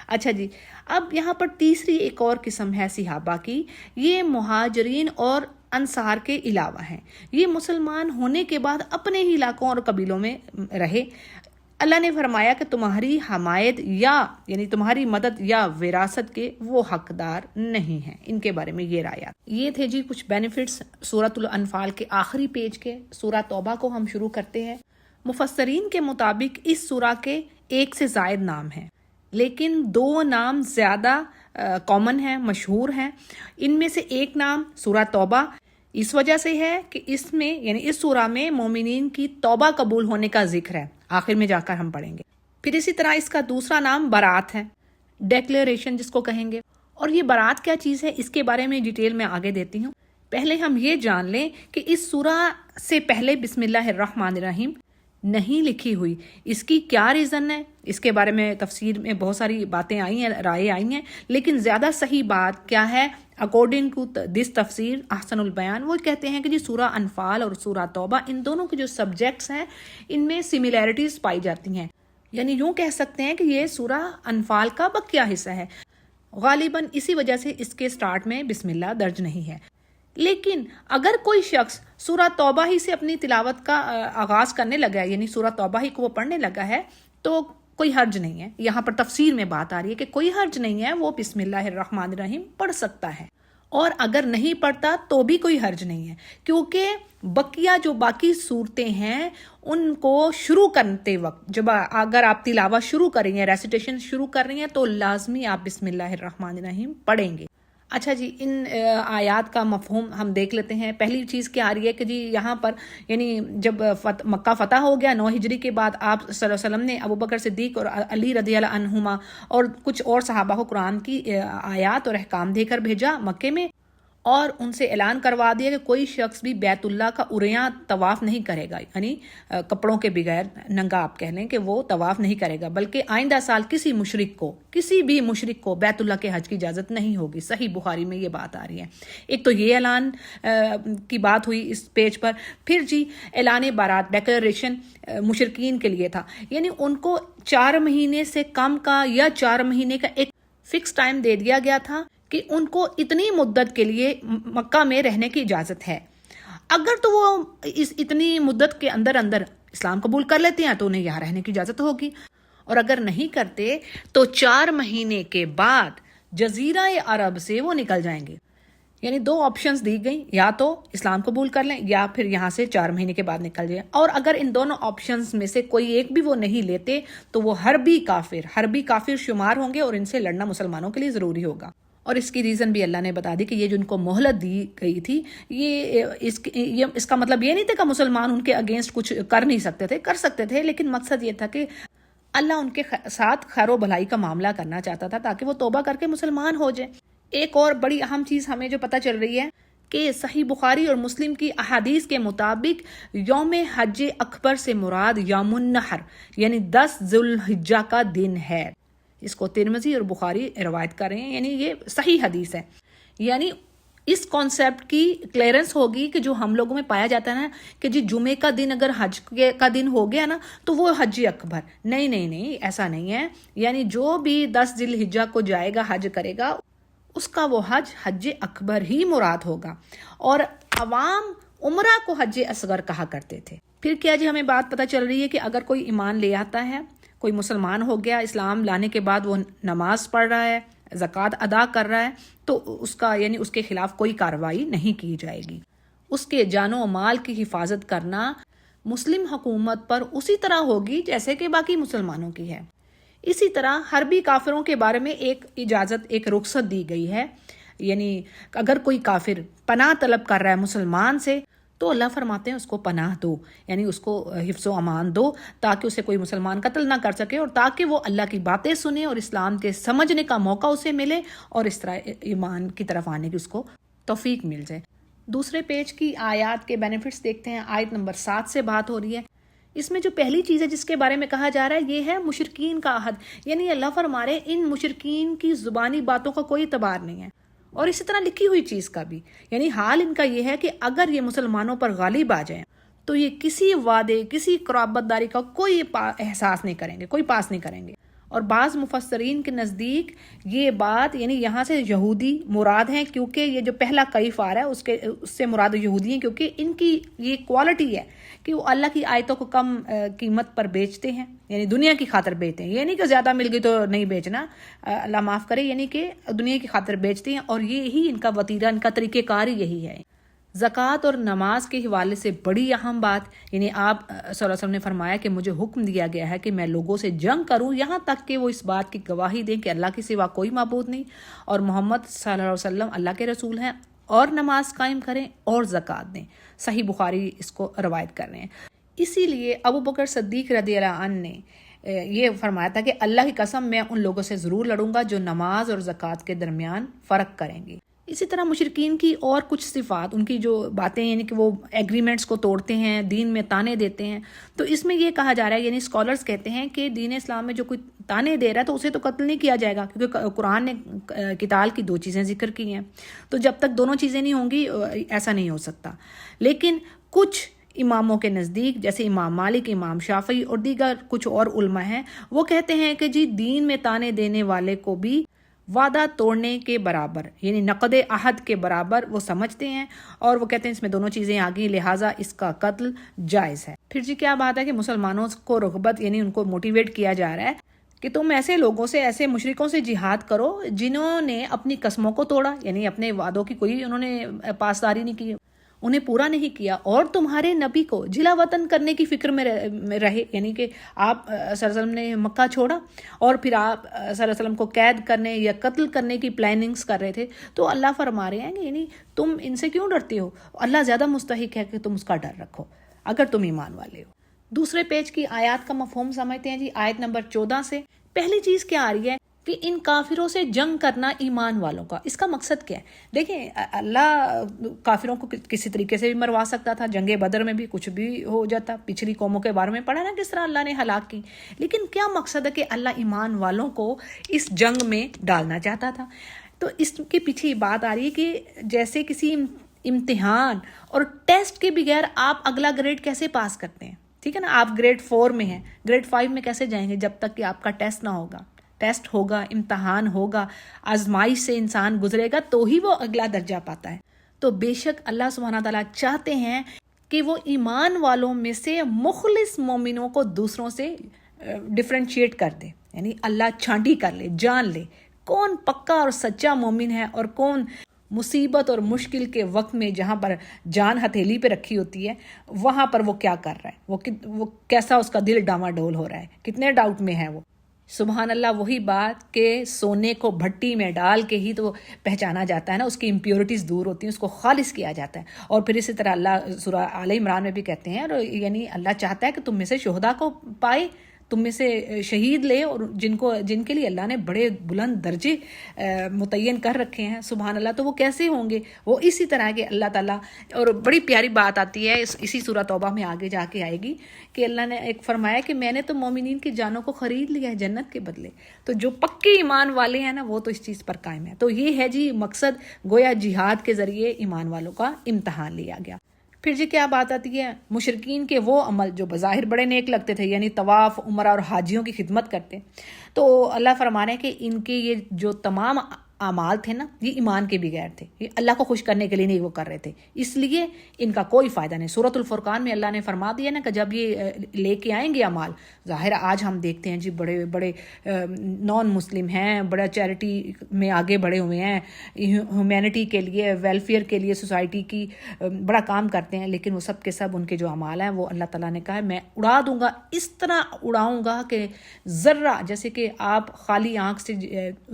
اچھا جی، اب یہاں پر تیسری ایک اور قسم ہے صحابہ کی. یہ مہاجرین اور انصار کے علاوہ ہیں. یہ مسلمان ہونے کے بعد اپنے ہی علاقوں اور قبیلوں میں رہے. اللہ نے فرمایا کہ تمہاری حمایت یعنی تمہاری مدد یا وراثت کے وہ حقدار نہیں ہیں. ان کے بارے میں یہ رایات. یہ تھے جی کچھ بینیفٹس سورۃ الانفال کے آخری پیج کے. سورہ توبہ کو ہم شروع کرتے ہیں. مفسرین کے مطابق اس سورہ کے 1 سے زائد نام ہیں، لیکن 2 نام زیادہ کامن ہیں، مشہور ہیں. ان میں سے ایک نام سورہ توبہ اس وجہ سے ہے کہ اس میں یعنی اس سورہ میں مومنین کی توبہ قبول ہونے کا ذکر ہے. آخر میں جا کر ہم پڑھیں گے. پھر اسی طرح اس کا دوسرا نام برات ہے، ڈیکلیریشن جس کو کہیں گے. اور یہ برات کیا چیز ہے اس کے بارے میں ڈیٹیل میں آگے دیتی ہوں. پہلے ہم یہ جان لیں کہ اس سورہ سے پہلے بسم اللہ الرحمن الرحیم نہیں لکھی ہوئی. اس کی کیا ریزن ہے؟ اس کے بارے میں تفسیر میں بہت ساری باتیں آئی ہیں، رائے آئی ہیں، لیکن زیادہ صحیح بات کیا ہے اکارڈنگ ٹو دس تفسیر احسن البیان، وہ کہتے ہیں کہ جی سورہ انفال اور سورہ توبہ ان دونوں کے جو سبجیکٹس ہیں ان میں سملیرٹیز پائی جاتی ہیں. یعنی یوں کہہ سکتے ہیں کہ یہ سورہ انفال کا بقیہ حصہ ہے. غالباً اسی وجہ سے اس کے سٹارٹ میں بسم اللہ درج نہیں ہے. لیکن اگر کوئی شخص سورہ توبہ ہی سے اپنی تلاوت کا آغاز کرنے لگا ہے، یعنی سورہ توبہ ہی کو وہ پڑھنے لگا ہے، تو کوئی حرج نہیں ہے. یہاں پر تفسیر میں بات آ رہی ہے کہ کوئی حرج نہیں ہے، وہ بسم اللہ الرحمن الرحیم پڑھ سکتا ہے. اور اگر نہیں پڑھتا تو بھی کوئی حرج نہیں ہے، کیونکہ بقیہ جو باقی صورتیں ہیں ان کو شروع کرتے وقت جب اگر آپ تلاوت شروع کر رہی ہیں، ریسیٹیشن شروع کر رہی ہیں، تو لازمی آپ بسم اللہ الرحمن الرحیم پڑھیں گے. اچھا جی، ان آیات کا مفہوم ہم دیکھ لیتے ہیں. پہلی چیز کیا آ رہی ہے کہ جی یہاں پر یعنی جب مکہ فتح ہو گیا 9 ہجری کے بعد، آپ صلی اللہ علیہ وسلم نے ابوبکر صدیق اور علی رضی اللہ عنہما اور کچھ اور صحابہ کو قرآن کی آیات اور احکام دے کر بھیجا مکے میں، اور ان سے اعلان کروا دیا کہ کوئی شخص بھی بیت اللہ کا عریاں طواف نہیں کرے گا، یعنی کپڑوں کے بغیر ننگا آپ کہہ لیں کہ وہ طواف نہیں کرے گا، بلکہ آئندہ سال کسی بھی مشرک کو بیت اللہ کے حج کی اجازت نہیں ہوگی. صحیح بخاری میں یہ بات آ رہی ہے. ایک تو یہ اعلان کی بات ہوئی اس پیج پر. پھر جی اعلان بارات، ڈیکلیریشن مشرکین کے لیے تھا، یعنی ان کو 4 مہینے سے کم کا یا 4 مہینے کا ایک فکس ٹائم دے دیا گیا تھا کہ ان کو اتنی مدت کے لیے مکہ میں رہنے کی اجازت ہے. اگر تو وہ اس اتنی مدت کے اندر اسلام قبول کر لیتے ہیں تو انہیں یہاں رہنے کی اجازت ہوگی، اور اگر نہیں کرتے تو 4 مہینے کے بعد جزیرہ عرب سے وہ نکل جائیں گے. یعنی 2 آپشنز دی گئی، یا تو اسلام قبول کر لیں یا پھر یہاں سے 4 مہینے کے بعد نکل جائیں. اور اگر ان دونوں آپشنز میں سے کوئی ایک بھی وہ نہیں لیتے تو وہ حربی کافر شمار ہوں گے، اور ان سے لڑنا مسلمانوں کے لیے ضروری ہوگا. اور اس کی ریزن بھی اللہ نے بتا دی کہ یہ جو ان کو مہلت دی گئی تھی، یہ اس کا مطلب یہ نہیں تھا کہ مسلمان ان کے اگینسٹ کچھ کر نہیں سکتے تھے، کر سکتے تھے، لیکن مقصد یہ تھا کہ اللہ ان کے ساتھ خیر و بھلائی کا معاملہ کرنا چاہتا تھا تاکہ وہ توبہ کر کے مسلمان ہو جائیں. ایک اور بڑی اہم چیز ہمیں جو پتہ چل رہی ہے کہ صحیح بخاری اور مسلم کی احادیث کے مطابق یوم حج اکبر سے مراد یوم النحر یعنی 10 ذی الحجہ کا دن ہے. اس کو ترمذی اور بخاری روایت کر رہے ہیں، یعنی یہ صحیح حدیث ہے. یعنی اس کانسیپٹ کی کلیئرنس ہوگی کہ جو ہم لوگوں میں پایا جاتا ہے نا کہ جی جمعے کا دن اگر حج کا دن ہو گیا نا تو وہ حج اکبر. نہیں، ایسا نہیں ہے. یعنی جو بھی 10 ذی الحجہ کو جائے گا، حج کرے گا، اس کا وہ حج اکبر ہی مراد ہوگا. اور عوام عمرہ کو حج اصغر کہا کرتے تھے. پھر کیا جی ہمیں بات پتہ چل رہی ہے کہ اگر کوئی ایمان لے آتا ہے، کوئی مسلمان ہو گیا، اسلام لانے کے بعد وہ نماز پڑھ رہا ہے، زکوٰۃ ادا کر رہا ہے، تو اس کا یعنی اس کے خلاف کوئی کارروائی نہیں کی جائے گی. اس کے جان و مال کی حفاظت کرنا مسلم حکومت پر اسی طرح ہوگی جیسے کہ باقی مسلمانوں کی ہے. اسی طرح حربی کافروں کے بارے میں ایک اجازت، ایک رخصت دی گئی ہے. یعنی اگر کوئی کافر پناہ طلب کر رہا ہے مسلمان سے تو اللہ فرماتے ہیں اس کو پناہ دو، یعنی اس کو حفظ و امان دو تاکہ اسے کوئی مسلمان قتل نہ کر سکے، اور تاکہ وہ اللہ کی باتیں سنے اور اسلام کے سمجھنے کا موقع اسے ملے اور اس طرح ایمان کی طرف آنے کی اس کو توفیق مل جائے. دوسرے پیج کی آیات کے بینیفٹس دیکھتے ہیں. آیت نمبر 7 سے بات ہو رہی ہے. اس میں جو پہلی چیز ہے جس کے بارے میں کہا جا رہا ہے یہ ہے مشرکین کا عہد. یعنی اللہ فرما رہے ان مشرکین کی زبانی باتوں کا کوئی اعتبار نہیں ہے، اور اسی طرح لکھی ہوئی چیز کا بھی. یعنی حال ان کا یہ ہے کہ اگر یہ مسلمانوں پر غالب آ جائیں تو یہ کسی وعدے، کسی قرابت داری کا کوئی احساس نہیں کریں گے، کوئی پاس نہیں کریں گے۔ اور بعض مفسرین کے نزدیک یہ بات یعنی یہاں سے یہودی مراد ہیں، کیونکہ یہ جو پہلا کیف آ رہا ہے اس سے مراد یہودی ہیں، کیونکہ ان کی یہ کوالٹی ہے کہ وہ اللہ کی آیتوں کو کم قیمت پر بیچتے ہیں، یعنی دنیا کی خاطر بیچتے ہیں۔ یہ نہیں کہ زیادہ مل گئی تو نہیں بیچنا، اللہ معاف کرے، یعنی کہ دنیا کی خاطر بیچتے ہیں، اور یہی ان کا وتیرہ، ان کا طریقہ کار ہی یہی ہے۔ زکوٰۃ اور نماز کے حوالے سے بڑی اہم بات، یعنی آپ صلی اللہ علیہ وسلم نے فرمایا کہ مجھے حکم دیا گیا ہے کہ میں لوگوں سے جنگ کروں یہاں تک کہ وہ اس بات کی گواہی دیں کہ اللہ کے سوا کوئی معبود نہیں اور محمد صلی اللہ علیہ وسلم اللہ کے رسول ہیں، اور نماز قائم کریں اور زکوٰۃ دیں۔ صحیح بخاری اس کو روایت کر رہے ہیں۔ اسی لیے ابو بکر صدیق رضی اللہ عنہ نے یہ فرمایا تھا کہ اللہ کی قسم میں ان لوگوں سے ضرور لڑوں گا جو نماز اور زکوٰۃ کے درمیان فرق کریں گے۔ اسی طرح مشرکین کی اور کچھ صفات، ان کی جو باتیں یعنی کہ وہ ایگریمنٹس کو توڑتے ہیں، دین میں تانے دیتے ہیں، تو اس میں یہ کہا جا رہا ہے، یعنی اسکالرز کہتے ہیں کہ دین اسلام میں جو کوئی تانے دے رہا ہے تو اسے تو قتل نہیں کیا جائے گا، کیونکہ قرآن نے قتال کی 2 چیزیں ذکر کی ہیں، تو جب تک دونوں چیزیں نہیں ہوں گی ایسا نہیں ہو سکتا۔ لیکن کچھ اماموں کے نزدیک جیسے امام مالک، امام شافعی اور دیگر کچھ اور علماء ہیں، وہ کہتے ہیں کہ جی دین میں تانے دینے والے کو بھی وعدہ توڑنے کے برابر یعنی نقد عہد کے برابر وہ سمجھتے ہیں، اور وہ کہتے ہیں اس میں دونوں چیزیں آ گئی، لہٰذا اس کا قتل جائز ہے۔ پھر جی کیا بات ہے کہ مسلمانوں کو رغبت یعنی ان کو موٹیویٹ کیا جا رہا ہے کہ تم ایسے لوگوں سے، ایسے مشرکوں سے جہاد کرو جنہوں نے اپنی قسموں کو توڑا، یعنی اپنے وعدوں کی کوئی انہوں نے پاسداری نہیں کی، انہیں پورا نہیں کیا، اور تمہارے نبی کو جلا وطن کرنے کی فکر میں رہے، یعنی کہ آپ صلی اللہ علیہ وسلم نے مکہ چھوڑا اور پھر آپ صلی اللہ علیہ وسلم کو قید کرنے یا قتل کرنے کی پلاننگز کر رہے تھے، تو اللہ فرما رہے ہیں کہ یعنی تم ان سے کیوں ڈرتے ہو؟ اللہ زیادہ مستحق ہے کہ تم اس کا ڈر رکھو اگر تم ایمان والے ہو۔ دوسرے پیج کی آیات کا مفہوم سمجھتے ہیں جی۔ آیت نمبر 14 سے پہلی چیز کیا آ رہی ہے کہ ان کافروں سے جنگ کرنا ایمان والوں کا، اس کا مقصد کیا ہے؟ دیکھیں اللہ کافروں کو کسی طریقے سے بھی مروا سکتا تھا، جنگ بدر میں بھی کچھ بھی ہو جاتا، پچھلی قوموں کے بارے میں پڑھا نا کس طرح اللہ نے ہلاک کی، لیکن کیا مقصد ہے کہ اللہ ایمان والوں کو اس جنگ میں ڈالنا چاہتا تھا؟ تو اس کے پیچھے بات آ رہی ہے کہ جیسے کسی امتحان اور ٹیسٹ کے بغیر آپ اگلا گریڈ کیسے پاس کرتے ہیں؟ ٹھیک ہے نا، آپ گریڈ 4 میں ہیں، گریڈ 5 میں کیسے جائیں گے جب تک کہ آپ کا ٹیسٹ نہ ہوگا؟ ٹیسٹ ہوگا، امتحان ہوگا، آزمائش سے انسان گزرے گا تو ہی وہ اگلا درجہ پاتا ہے۔ تو بے شک اللہ سبحانہ تعالیٰ چاہتے ہیں کہ وہ ایمان والوں میں سے مخلص مومنوں کو دوسروں سے ڈفرینشیٹ کر دے، یعنی اللہ چھانٹی کر لے، جان لے کون پکا اور سچا مومن ہے اور کون مصیبت اور مشکل کے وقت میں جہاں پر جان ہتھیلی پہ رکھی ہوتی ہے وہاں پر وہ کیا کر رہا ہے، وہ کیسا اس کا دل ڈاما ڈول ہو رہا ہے، کتنے ڈاؤٹ میں ہے وہ۔ سبحان اللہ، وہی بات کہ سونے کو بھٹی میں ڈال کے ہی تو پہچانا جاتا ہے نا، اس کی امپیورٹیز دور ہوتی ہیں، اس کو خالص کیا جاتا ہے۔ اور پھر اسی طرح اللہ سورہ آل عمران میں بھی کہتے ہیں، اور یعنی اللہ چاہتا ہے کہ تم میں سے شہداء کو پائے، تم میں سے شہید لے، اور جن کے لیے اللہ نے بڑے بلند درجے متعین کر رکھے ہیں، سبحان اللہ، تو وہ کیسے ہوں گے؟ وہ اسی طرح کے اللہ تعالیٰ۔ اور بڑی پیاری بات آتی ہے اسی سورہ توبہ میں آگے جا کے آئے گی کہ اللہ نے ایک فرمایا کہ میں نے تو مومنین کی جانوں کو خرید لیا ہے جنت کے بدلے۔ تو جو پکے ایمان والے ہیں نا وہ تو اس چیز پر قائم ہے۔ تو یہ ہے جی مقصد، گویا جہاد کے ذریعے ایمان والوں کا امتحان لیا گیا۔ پھر جی کیا بات آتی ہے؟ مشرکین کے وہ عمل جو بظاہر بڑے نیک لگتے تھے، یعنی طواف، عمرہ اور حاجیوں کی خدمت کرتے، تو اللہ فرما رہے ہیں کہ ان کے یہ جو تمام اعمال تھے نا یہ ایمان کے بغیر تھے، یہ اللہ کو خوش کرنے کے لیے نہیں وہ کر رہے تھے، اس لیے ان کا کوئی فائدہ نہیں۔ سورۃ الفرقان میں اللہ نے فرما دیا نا کہ جب یہ لے کے آئیں گے اعمال، ظاہر آج ہم دیکھتے ہیں جی بڑے بڑے نان مسلم ہیں، بڑا چیریٹی میں آگے بڑھے ہوئے ہیں، ہیومینٹی کے لیے، ویلفیئر کے لیے، سوسائٹی کی بڑا کام کرتے ہیں، لیکن وہ سب کے سب ان کے جو اعمال ہیں وہ اللہ تعالیٰ نے کہا ہے میں اڑا دوں گا، اس طرح اڑاؤں گا کہ ذرہ جیسے کہ آپ خالی آنکھ سے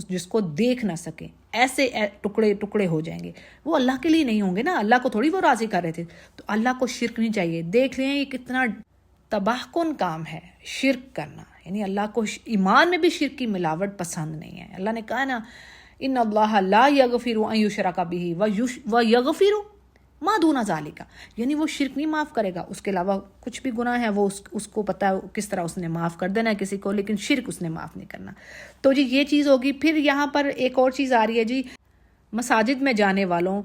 جس کو دیکھ نہ سکیں، ایسے ٹکڑے ٹکڑے ہو جائیں گے۔ وہ اللہ کے لیے نہیں ہوں گے نا، اللہ کو تھوڑی وہ راضی کر رہے تھے۔ تو اللہ کو شرک نہیں چاہیے۔ دیکھ لیں یہ کتنا تباہ کن کام ہے شرک کرنا، یعنی اللہ کو ایمان میں بھی شرک کی ملاوٹ پسند نہیں ہے۔ اللہ نے کہا نا ان اللہ لا یغفر ان یشرک بہ ویغفر ما دون ذالک، یعنی وہ شرک نہیں معاف کرے گا، اس کے علاوہ کچھ بھی گناہ ہے وہ اس کو پتہ ہے کس طرح اس نے معاف کر دینا ہے کسی کو، لیکن شرک اس نے معاف نہیں کرنا۔ تو جی یہ چیز ہوگی۔ پھر یہاں پر ایک اور چیز آ رہی ہے جی، مساجد میں جانے والوں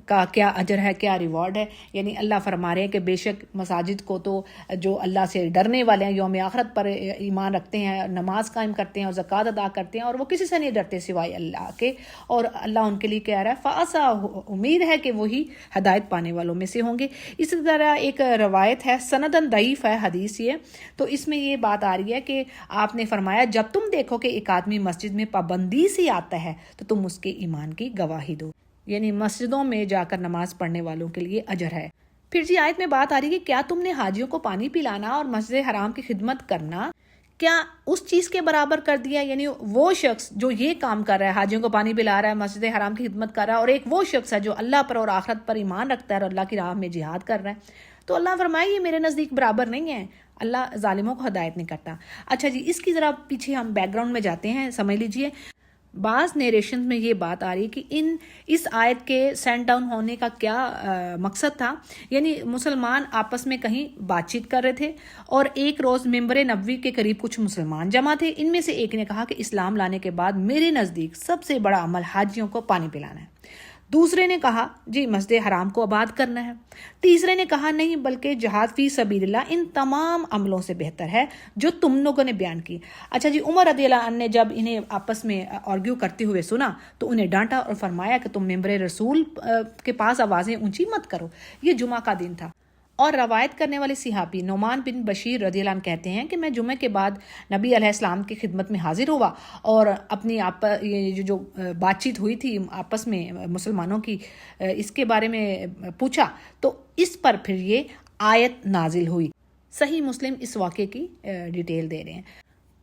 کا کیا اجر ہے، کیا ریوارڈ ہے. یعنی اللہ فرما رہے ہیں کہ بے شک مساجد کو تو جو اللہ سے ڈرنے والے ہیں، یوم آخرت پر ایمان رکھتے ہیں، نماز قائم کرتے ہیں اور زکوٰۃ ادا کرتے ہیں، اور وہ کسی سے نہیں ڈرتے سوائے اللہ کے، اور اللہ ان کے لیے کہہ رہا ہے فاسا، امید ہے کہ وہی ہدایت پانے والوں میں سے ہوں گے. اسی طرح ایک روایت ہے، سندن ضعیف ہے حدیث یہ، تو اس میں یہ بات آ رہی ہے کہ آپ نے فرمایا جب تم دیکھو کہ ایک آدمی مسجد میں پابندی سے آتا ہے تو تم اس کے ایمان کی گواہی دو. یعنی مسجدوں میں جا کر نماز پڑھنے والوں کے لیے اجر ہے. پھر جی آیت میں بات آ رہی ہے کہ کیا تم نے حاجیوں کو پانی پلانا اور مسجد حرام کی خدمت کرنا کیا اس چیز کے برابر کر دیا؟ یعنی وہ شخص جو یہ کام کر رہا ہے، حاجیوں کو پانی پلا رہا ہے، مسجد حرام کی خدمت کر رہا ہے، اور ایک وہ شخص ہے جو اللہ پر اور آخرت پر ایمان رکھتا ہے اور اللہ کی راہ میں جہاد کر رہا ہے، تو اللہ فرمائے یہ میرے نزدیک برابر نہیں ہے. اللہ ظالموں کو ہدایت نہیں کرتا. اچھا جی، اس کی ذرا پیچھے ہم بیک گراؤنڈ میں جاتے ہیں، سمجھ لیجئے. بعض نیریشنز میں یہ بات آ رہی ہے کہ اس آیت کے سینڈ ڈاؤن ہونے کا کیا مقصد تھا. یعنی مسلمان آپس میں کہیں بات چیت کر رہے تھے، اور ایک روز ممبر نبوی کے قریب کچھ مسلمان جمع تھے. ان میں سے ایک نے کہا کہ اسلام لانے کے بعد میرے نزدیک سب سے بڑا عمل حاجیوں کو پانی پلانا ہے. دوسرے نے کہا جی مسجد حرام کو آباد کرنا ہے. تیسرے نے کہا نہیں، بلکہ جہاد فی سبیل اللہ ان تمام عملوں سے بہتر ہے جو تم لوگوں نے بیان کی. اچھا جی، عمر رضی اللہ عنہ نے جب انہیں آپس میں آرگیو کرتے ہوئے سنا تو انہیں ڈانٹا اور فرمایا کہ تم ممبر رسول کے پاس آوازیں اونچی مت کرو. یہ جمعہ کا دن تھا، اور روایت کرنے والے صحابی نعمان بن بشیر رضی اللہ عنہ کہتے ہیں کہ میں جمعے کے بعد نبی علیہ السلام کی خدمت میں حاضر ہوا اور اپنی یہ جو بات چیت ہوئی تھی آپس میں مسلمانوں کی، اس کے بارے میں پوچھا، تو اس پر پھر یہ آیت نازل ہوئی. صحیح مسلم اس واقعے کی ڈیٹیل دے رہے ہیں.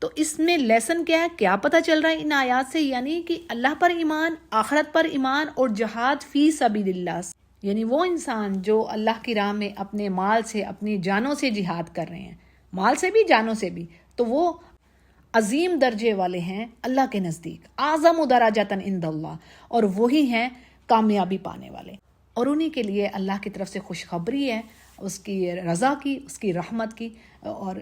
تو اس میں لیسن کیا ہے، کیا پتہ چل رہا ہے ان آیات سے؟ یعنی کہ اللہ پر ایمان، آخرت پر ایمان، اور جہاد فی سبیل اللہ، یعنی وہ انسان جو اللہ کی راہ میں اپنے مال سے، اپنی جانوں سے جہاد کر رہے ہیں، مال سے بھی جانوں سے بھی، تو وہ عظیم درجے والے ہیں اللہ کے نزدیک، اعظم درجۃ عند اللہ، اور وہی ہیں کامیابی پانے والے. اور انہی کے لیے اللہ کی طرف سے خوشخبری ہے، اس کی رضا کی، اس کی رحمت کی، اور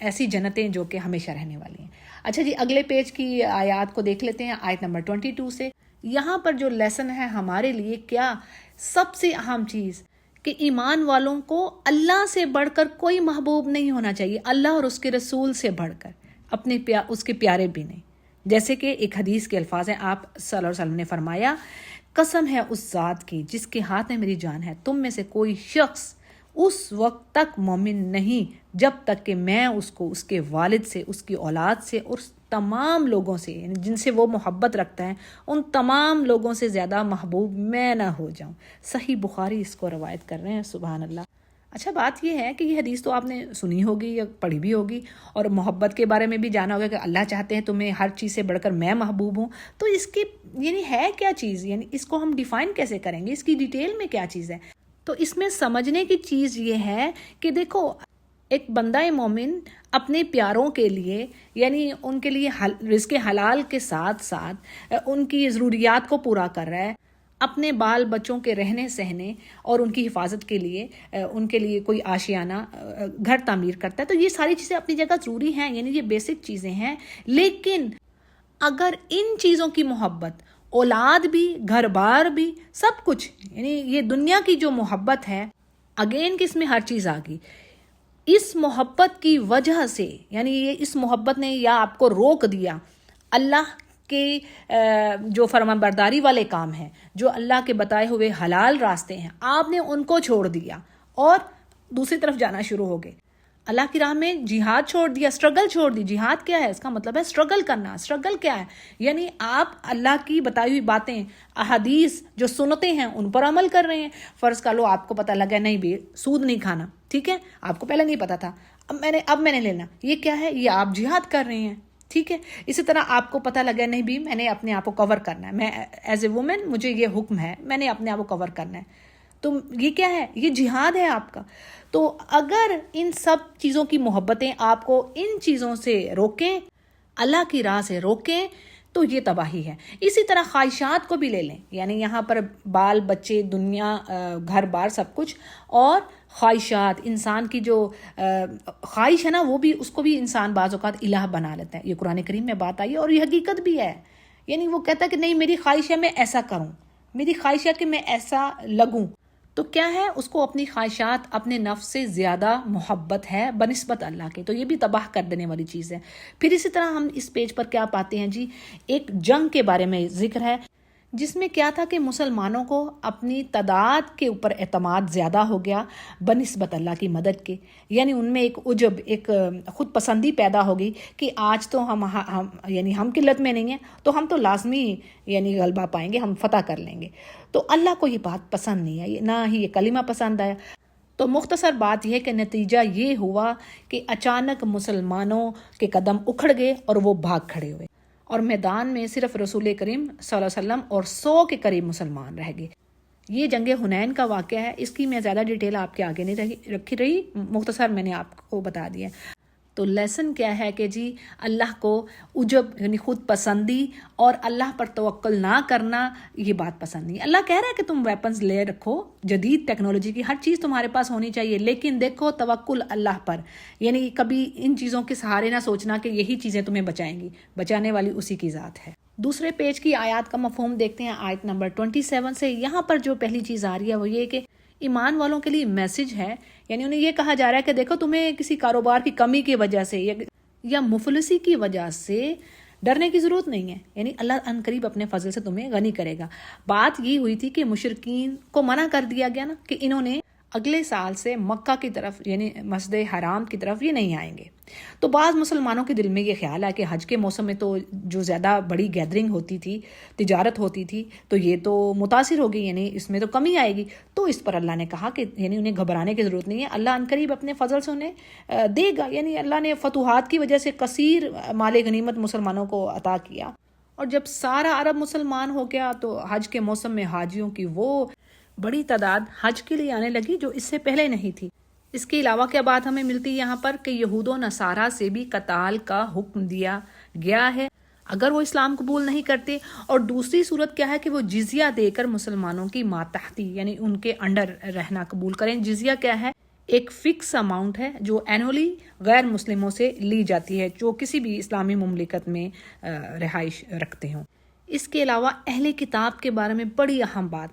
ایسی جنتیں جو کہ ہمیشہ رہنے والی ہیں. اچھا جی، اگلے پیج کی آیات کو دیکھ لیتے ہیں، آیت نمبر 22 سے. یہاں پر جو لیسن ہے ہمارے لیے، کیا سب سے اہم چیز کہ ایمان والوں کو اللہ سے بڑھ کر کوئی محبوب نہیں ہونا چاہیے، اللہ اور اس کے رسول سے بڑھ کر، اپنے اس کے پیارے بھی نہیں. جیسے کہ ایک حدیث کے الفاظ ہیں، آپ صلی اللہ علیہ وسلم نے فرمایا قسم ہے اس ذات کی جس کے ہاتھ میں میری جان ہے، تم میں سے کوئی شخص اس وقت تک مومن نہیں جب تک کہ میں اس کو اس کے والد سے، اس کی اولاد سے، اور تمام لوگوں سے، یعنی جن سے وہ محبت رکھتا ہے، ان تمام لوگوں سے زیادہ محبوب میں نہ ہو جاؤں. صحیح بخاری اس کو روایت کر رہے ہیں. سبحان اللہ. اچھا، بات یہ ہے کہ یہ حدیث تو آپ نے سنی ہوگی یا پڑھی بھی ہوگی، اور محبت کے بارے میں بھی جانا ہوگا کہ اللہ چاہتے ہیں تمہیں ہر چیز سے بڑھ کر میں محبوب ہوں. تو اس کی یعنی ہے کیا چیز، یعنی اس کو ہم ڈیفائن کیسے کریں گے، اس کی ڈیٹیل میں کیا چیز ہے؟ تو اس میں سمجھنے کی چیز یہ ہے کہ دیکھو، ایک بندہ مومن اپنے پیاروں کے لیے، یعنی ان کے لیے رزق حلال کے ساتھ ساتھ ان کی ضروریات کو پورا کر رہا ہے، اپنے بال بچوں کے رہنے سہنے اور ان کی حفاظت کے لیے ان کے لیے کوئی آشیانہ گھر تعمیر کرتا ہے. تو یہ ساری چیزیں اپنی جگہ ضروری ہیں، یعنی یہ بیسک چیزیں ہیں. لیکن اگر ان چیزوں کی محبت، اولاد بھی، گھر بار بھی، سب کچھ، یعنی یہ دنیا کی جو محبت ہے، اگین کس میں ہر چیز آ گئی، اس محبت کی وجہ سے، یعنی یہ اس محبت نے یا آپ کو روک دیا اللہ کے جو فرما برداری والے کام ہیں، جو اللہ کے بتائے ہوئے حلال راستے ہیں، آپ نے ان کو چھوڑ دیا اور دوسری طرف جانا شروع ہو گئے. اللہ کی راہ میں جہاد چھوڑ دیا، اسٹرگل چھوڑ دی. جہاد کیا ہے؟ اس کا مطلب ہے اسٹرگل کرنا. اسٹرگل کیا ہے؟ یعنی آپ اللہ کی بتائی ہوئی باتیں، احادیث جو سنتے ہیں، ان پر عمل کر رہے ہیں. فرض کر لو آپ کو پتہ لگا نہیں بھی سود نہیں کھانا، ٹھیک ہے، آپ کو پہلے نہیں پتا تھا، اب میں نے لینا. یہ کیا ہے؟ یہ آپ جہاد کر رہے ہیں، ٹھیک ہے. اسی طرح آپ کو پتہ لگا نہیں بھی میں نے اپنے آپ کو کور کرنا ہے، میں ایز اے وومن مجھے یہ حکم ہے، میں نے اپنے آپ کو کور کرنا ہے. تو یہ کیا ہے؟ یہ جہاد ہے آپ کا. تو اگر ان سب چیزوں کی محبتیں آپ کو ان چیزوں سے روکیں، اللہ کی راہ سے روکیں، تو یہ تباہی ہے. اسی طرح خواہشات کو بھی لے لیں، یعنی یہاں پر بال بچے، دنیا، گھر بار، سب کچھ، اور خواہشات، انسان کی جو خواہش ہے نا، وہ بھی، اس کو بھی انسان بعض اوقات الہ بنا لیتا ہے. یہ قرآن کریم میں بات آئی ہے اور یہ حقیقت بھی ہے. یعنی وہ کہتا ہے کہ نہیں، میری خواہش ہے میں ایسا کروں، میری خواہش ہے کہ میں ایسا لگوں. تو کیا ہے، اس کو اپنی خواہشات اپنے نفس سے زیادہ محبت ہے بنسبت اللہ کے. تو یہ بھی تباہ کر دینے والی چیز ہے. پھر اسی طرح ہم اس پیج پر کیا پاتے ہیں جی، ایک جنگ کے بارے میں ذکر ہے جس میں کیا تھا کہ مسلمانوں کو اپنی تعداد کے اوپر اعتماد زیادہ ہو گیا بنسبت اللہ کی مدد کے. یعنی ان میں ایک عجب، ایک خود پسندی پیدا ہو گئی کہ آج تو ہم قلت میں نہیں ہیں تو ہم تو لازمی غلبہ پائیں گے، ہم فتح کر لیں گے. تو اللہ کو یہ بات پسند نہیں آئی، نہ ہی یہ کلمہ پسند آیا. تو مختصر بات یہ ہے کہ نتیجہ یہ ہوا کہ اچانک مسلمانوں کے قدم اکھڑ گئے اور وہ بھاگ کھڑے ہوئے، اور میدان میں صرف رسول کریم صلی اللہ علیہ وسلم اور 100 کے قریب مسلمان رہ گئے. یہ جنگ حنین کا واقعہ ہے، اس کی میں زیادہ ڈیٹیل آپ کے آگے نہیں رکھی رہی، مختصر میں نے آپ کو بتا دیا. تو لیسن کیا ہے کہ جی، اللہ کو عجب خود پسندی اور اللہ پر توکل نہ کرنا، یہ بات پسند نہیں. اللہ کہہ رہا ہے کہ تم ویپنز لے رکھو، جدید ٹیکنالوجی کی ہر چیز تمہارے پاس ہونی چاہیے، لیکن دیکھو توکل اللہ پر. کبھی ان چیزوں کے سہارے نہ سوچنا کہ یہی چیزیں تمہیں بچائیں گی، بچانے والی اسی کی ذات ہے. دوسرے پیج کی آیات کا مفہوم دیکھتے ہیں، آیت نمبر 27 سے. یہاں پر جو پہلی چیز آ رہی ہے وہ یہ کہ ایمان والوں کے لیے میسج ہے، انہیں یہ کہا جا رہا ہے کہ دیکھو تمہیں کسی کاروبار کی کمی کی وجہ سے یا مفلسی کی وجہ سے ڈرنے کی ضرورت نہیں ہے. اللہ ان قریب اپنے فضل سے تمہیں غنی کرے گا. بات یہ ہوئی تھی کہ مشرکین کو منع کر دیا گیا نا کہ انہوں نے اگلے سال سے مکہ کی طرف مسجد حرام کی طرف یہ نہیں آئیں گے. تو بعض مسلمانوں کے دل میں یہ خیال ہے کہ حج کے موسم میں تو جو زیادہ بڑی گیدرنگ ہوتی تھی، تجارت ہوتی تھی، تو یہ تو متاثر ہوگی، اس میں تو کمی آئے گی. تو اس پر اللہ نے کہا کہ انہیں گھبرانے کی ضرورت نہیں ہے، اللہ عنقریب اپنے فضل سے انہیں دے گا. اللہ نے فتوحات کی وجہ سے کثیر مال غنیمت مسلمانوں کو عطا کیا. اور جب سارا عرب مسلمان ہو گیا تو حج کے موسم میں حاجیوں کی وہ بڑی تعداد حج کے لیے آنے لگی جو اس سے پہلے نہیں تھی. اس کے علاوہ کیا بات ہمیں ملتی ہے یہاں پر کہ یہود و نصارہ سے بھی قتال کا حکم دیا گیا ہے اگر وہ اسلام قبول نہیں کرتے. اور دوسری صورت کیا ہے کہ وہ جزیہ دے کر مسلمانوں کی ماتحتی ان کے انڈر رہنا قبول کریں. جزیہ کیا ہے؟ ایک فکس اماؤنٹ ہے جو اینولی غیر مسلموں سے لی جاتی ہے جو کسی بھی اسلامی مملکت میں رہائش رکھتے ہوں. اس کے علاوہ اہل کتاب کے بارے میں بڑی اہم بات،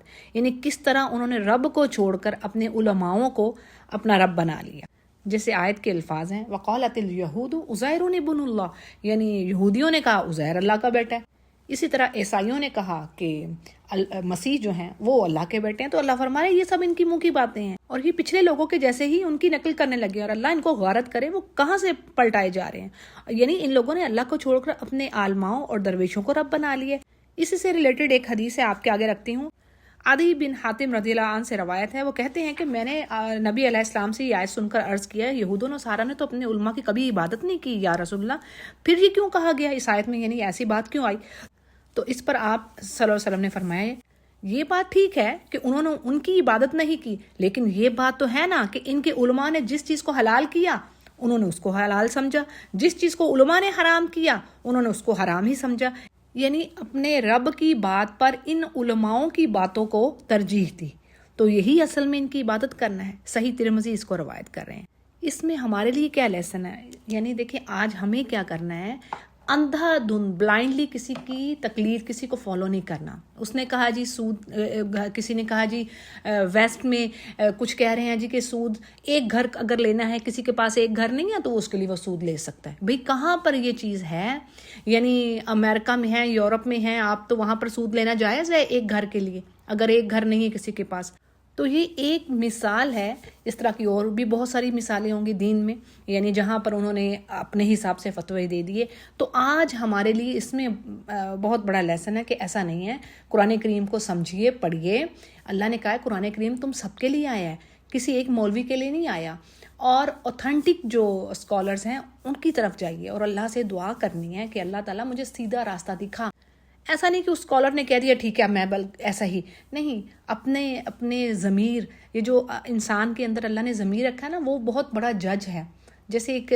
کس طرح انہوں نے رب کو چھوڑ کر اپنے علماؤں کو اپنا رب بنا لیا. جیسے آیت کے الفاظ ہیں، وقالت الیہود عزیر ابن اللہ، یہودیوں نے کہا عزیر اللہ کا بیٹا ہے. اسی طرح عیسائیوں نے کہا کہ مسیح جو ہیں وہ اللہ کے بیٹے ہیں. تو اللہ فرمائے یہ سب ان کی منہ کی باتیں ہیں، اور یہ پچھلے لوگوں کے جیسے ہی ان کی نقل کرنے لگے، اور اللہ ان کو غارت کرے وہ کہاں سے پلٹائے جا رہے ہیں. ان لوگوں نے اللہ کو چھوڑ کر اپنے عالماؤں اور درویشوں کو رب بنا لیے. اسی سے ریلیٹڈ ایک حدیث ہے آپ کے آگے رکھتی ہوں. عدی بن حاتم رضی اللہ عنہ سے روایت ہے، وہ کہتے ہیں کہ میں نے نبی علیہ السلام سے یہ آیت سن کر عرض کیا، یہود و نصارہ نے تو اپنے علماء کی کبھی عبادت نہیں کی یا رسول اللہ، پھر یہ کیوں کہا گیا اس آیت میں، ایسی بات کیوں آئی؟ تو اس پر آپ صلی اللہ علیہ وسلم نے فرمایا یہ بات ٹھیک ہے کہ انہوں نے ان کی عبادت نہیں کی، لیکن یہ بات تو ہے نا کہ ان کے علماء نے جس چیز کو حلال کیا انہوں نے اس کو حلال سمجھا، جس چیز کو علماء نے حرام کیا انہوں نے اس کو حرام ہی سمجھا. اپنے رب کی بات پر ان علماؤں کی باتوں کو ترجیح دی. تو یہی اصل میں ان کی عبادت کرنا ہے. صحیح ترمذی اس کو روایت کر رہے ہیں. اس میں ہمارے لیے کیا لیسن ہے؟ دیکھیں آج ہمیں کیا کرنا ہے، اندھا دھند بلائنڈلی کسی کی تقلید، کسی کو فالو نہیں کرنا. اس نے کہا جی سود، کسی نے کہا جی ویسٹ میں کچھ کہہ رہے ہیں جی کہ سود، ایک گھر اگر لینا ہے، کسی کے پاس ایک گھر نہیں ہے تو اس کے لیے وہ سود لے سکتا ہے. بھئی کہاں پر یہ چیز ہے؟ امریکہ میں ہے، یورپ میں ہے، آپ تو وہاں پر سود لینا جائز ہے ایک گھر کے لیے اگر ایک گھر نہیں ہے کسی کے پاس. تو یہ ایک مثال ہے، اس طرح کی اور بھی بہت ساری مثالیں ہوں گی دین میں، جہاں پر انہوں نے اپنے حساب سے فتوے دے دیے. تو آج ہمارے لیے اس میں بہت بڑا لیسن ہے کہ ایسا نہیں ہے. قرآن کریم کو سمجھیے، پڑھیے. اللہ نے کہا ہے قرآن کریم تم سب کے لیے آیا ہے، کسی ایک مولوی کے لیے نہیں آیا. اور اوتھینٹک جو اسکالرز ہیں ان کی طرف جائیے اور اللہ سے دعا کرنی ہے کہ اللہ تعالیٰ مجھے سیدھا راستہ دکھا. ایسا نہیں کہ اس اسکالر نے کہہ دیا ٹھیک ہے میں ایسا ہی نہیں. اپنے ضمیر، یہ جو انسان کے اندر اللہ نے ضمیر رکھا ہے نا، وہ بہت بڑا جج ہے. جیسے ایک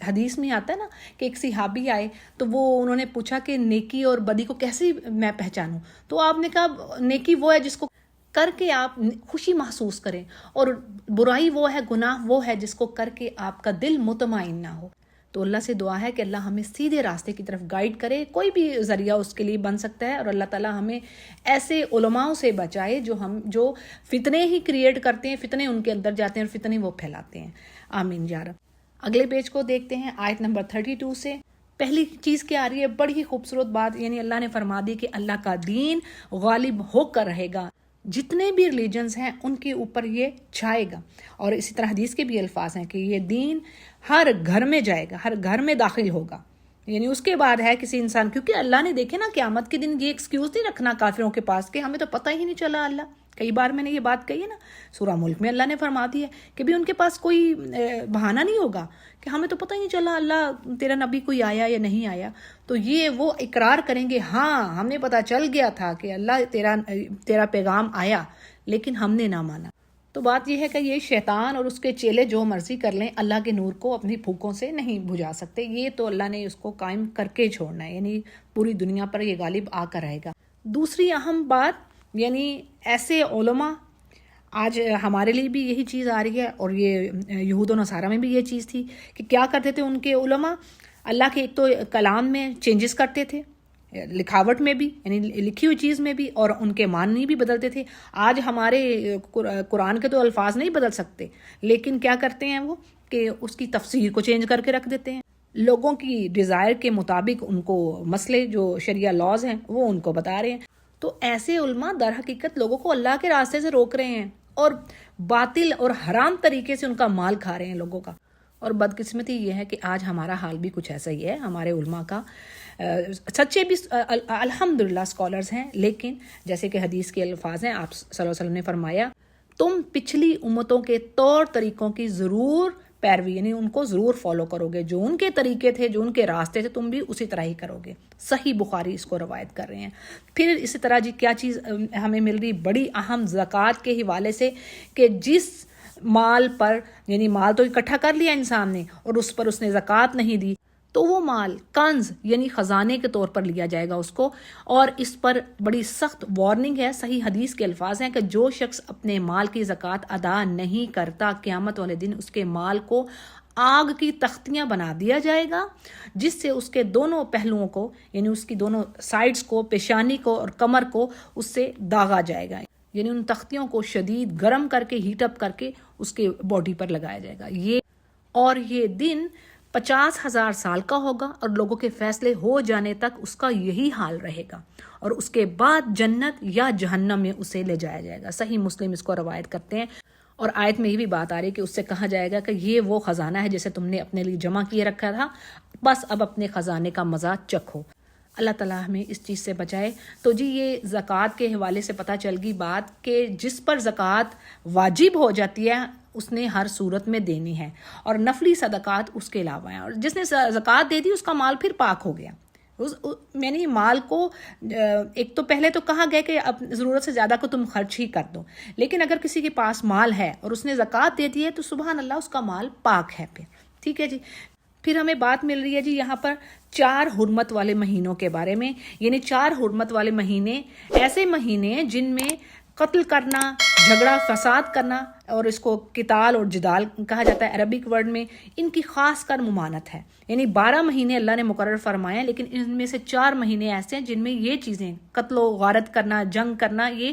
حدیث میں آتا ہے نا کہ ایک صحابی آئے تو انہوں نے پوچھا کہ نیکی اور بدی کو کیسے میں پہچانوں. تو آپ نے کہا نیکی وہ ہے جس کو کر کے آپ خوشی محسوس کریں، اور برائی وہ ہے، گناہ وہ ہے جس کو کر کے آپ کا دل مطمئن نہ ہو. تو اللہ سے دعا ہے کہ اللہ ہمیں سیدھے راستے کی طرف گائیڈ کرے، کوئی بھی ذریعہ اس کے لیے بن سکتا ہے، اور اللہ تعالیٰ ہمیں ایسے علماء سے بچائے جو فتنے ہی کریٹ کرتے ہیں، فتنے ان کے اندر جاتے ہیں اور فتنے وہ پھیلاتے ہیں، آمین یا رب۔ اگلے پیج کو دیکھتے ہیں، آیت نمبر 32 سے پہلی چیز کیا آ رہی ہے، بڑی ہی خوبصورت بات، یعنی اللہ نے فرما دی کہ اللہ کا دین غالب ہو کر رہے گا، جتنے بھی ریلیجنز ہیں ان کے اوپر یہ چھائے گا، اور اسی طرح حدیث کے بھی الفاظ ہیں کہ یہ دین ہر گھر میں جائے گا، ہر گھر میں داخل ہوگا، یعنی اس کے بعد ہے کسی انسان، کیونکہ اللہ نے دیکھے نا قیامت کے دن یہ ایکسکیوز نہیں رکھنا کافروں کے پاس کہ ہمیں تو پتہ ہی نہیں چلا اللہ، کئی بار میں نے یہ بات کہی ہے نا، سورہ ملک میں اللہ نے فرما دی ہے کہ بھی ان کے پاس کوئی بہانہ نہیں ہوگا کہ ہمیں تو پتہ ہی نہیں چلا اللہ تیرا نبی کوئی آیا یا نہیں آیا، تو یہ وہ اقرار کریں گے، ہاں ہمیں پتہ چل گیا تھا کہ اللہ تیرا پیغام آیا لیکن ہم نے نہ مانا۔ تو بات یہ ہے کہ یہ شیطان اور اس کے چیلے جو مرضی کر لیں، اللہ کے نور کو اپنی پھوکوں سے نہیں بجھا سکتے، یہ تو اللہ نے اس کو قائم کر کے چھوڑنا ہے، یعنی پوری دنیا پر یہ غالب آ کر رہے گا۔ دوسری اہم بات، یعنی ایسے علماء، آج ہمارے لیے بھی یہی چیز آ رہی ہے، اور یہ یہود و نصارہ میں بھی یہ چیز تھی کہ کیا کرتے تھے ان کے علماء، اللہ کے ایک تو کلام میں چینجز کرتے تھے، لکھاوٹ میں بھی، یعنی لکھی ہوئی چیز میں بھی، اور ان کے معنی بھی بدلتے تھے۔ آج ہمارے قرآن کے تو الفاظ نہیں بدل سکتے، لیکن کیا کرتے ہیں وہ کہ اس کی تفسیر کو چینج کر کے رکھ دیتے ہیں، لوگوں کی ڈیزائر کے مطابق ان کو مسئلے جو شریعہ لاز ہیں وہ ان کو بتا رہے ہیں۔ تو ایسے علماء در حقیقت لوگوں کو اللہ کے راستے سے روک رہے ہیں اور باطل اور حرام طریقے سے ان کا مال کھا رہے ہیں لوگوں کا۔ اور بدقسمتی یہ ہے کہ آج ہمارا حال بھی کچھ ایسا ہی ہے، ہمارے علماء کا سچے بھی الحمدللہ اسکالرز ہیں، لیکن جیسے کہ حدیث کے الفاظ ہیں، آپ صلی اللہ علیہ وسلم نے فرمایا تم پچھلی امتوں کے طور طریقوں کی ضرور پیروی، یعنی ان کو ضرور فالو کرو گے، جو ان کے طریقے تھے، جو ان کے راستے تھے، تم بھی اسی طرح ہی کرو گے۔ صحیح بخاری اس کو روایت کر رہے ہیں۔ پھر اسی طرح جی کیا چیز ہمیں مل رہی، بڑی اہم زکوٰۃ کے حوالے سے، کہ جس مال پر، یعنی مال تو اکٹھا کر لیا انسان نے اور اس پر اس نے زکوٰۃ نہیں دی، تو وہ مال کنز یعنی خزانے کے طور پر لیا جائے گا اس کو، اور اس پر بڑی سخت وارننگ ہے۔ صحیح حدیث کے الفاظ ہیں کہ جو شخص اپنے مال کی زکوٰۃ ادا نہیں کرتا، قیامت والے دن اس کے مال کو آگ کی تختیاں بنا دیا جائے گا، جس سے اس کے دونوں پہلوؤں کو، یعنی اس کی دونوں سائڈز کو، پیشانی کو اور کمر کو، اس سے داغا جائے گا، یعنی ان تختیوں کو شدید گرم کر کے، ہیٹ اپ کر کے اس کے باڈی پر لگایا جائے گا۔ یہ دن 50,000 سال کا ہوگا، اور لوگوں کے فیصلے ہو جانے تک اس کا یہی حال رہے گا، اور اس کے بعد جنت یا جہنم میں اسے لے جایا جائے گا۔ صحیح مسلم اس کو روایت کرتے ہیں، اور آیت میں یہ بھی بات آ رہی ہے کہ اس سے کہا جائے گا کہ یہ وہ خزانہ ہے جسے تم نے اپنے لیے جمع کیے رکھا تھا، بس اب اپنے خزانے کا مزہ چکھو۔ اللہ تعالیٰ ہمیں اس چیز سے بچائے۔ تو جی یہ زکوٰۃ کے حوالے سے پتہ چل گئی بات کہ جس پر زکوٰۃ واجب ہو جاتی ہے اس نے ہر صورت میں دینی ہے، اور نفلی صدقات اس کے علاوہ ہیں، اور جس نے زکوٰۃ دے دی اس کا مال پھر پاک ہو گیا۔ یعنی مال کو ایک تو پہلے تو کہا گیا کہ اب ضرورت سے زیادہ کو تم خرچ ہی کر دو، لیکن اگر کسی کے پاس مال ہے اور اس نے زکوٰۃ دے دی ہے تو سبحان اللہ اس کا مال پاک ہے پھر، ٹھیک ہے جی۔ پھر ہمیں بات مل رہی ہے جی یہاں پر 4 حرمت والے مہینوں کے بارے میں، یعنی 4 حرمت والے مہینے ایسے مہینے جن میں قتل کرنا، جھگڑا فساد کرنا، اور اس کو قتال اور جدال کہا جاتا ہے عربک ورڈ میں، ان کی خاص کر ممانعت ہے۔ یعنی 12 مہینے اللہ نے مقرر فرمائے ہیں، لیکن ان میں سے 4 مہینے ایسے ہیں جن میں یہ چیزیں قتل و غارت کرنا، جنگ کرنا، یہ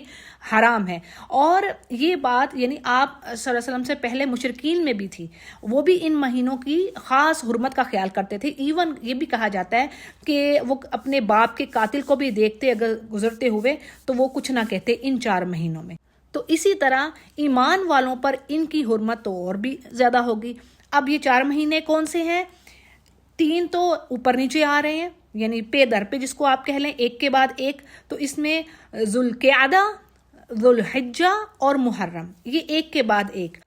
حرام ہے۔ اور یہ بات یعنی آپ صلی اللہ علیہ وسلم سے پہلے مشرکین میں بھی تھی، وہ بھی ان مہینوں کی خاص حرمت کا خیال کرتے تھے۔ ایون یہ بھی کہا جاتا ہے کہ وہ اپنے باپ کے قاتل کو بھی دیکھتے اگر گزرتے ہوئے تو وہ کچھ نہ کہتے ان 4 مہینوں میں۔ تو اسی طرح ایمان والوں پر ان کی حرمت تو اور بھی زیادہ ہوگی۔ اب یہ 4 مہینے کون سے ہیں؟ 3 تو اوپر نیچے آ رہے ہیں، یعنی پے در پہ جس کو آپ کہہ لیں، ایک کے بعد ایک، تو اس میں ذوالقعدہ، ذوالحجہ اور محرم، یہ ایک کے بعد ایک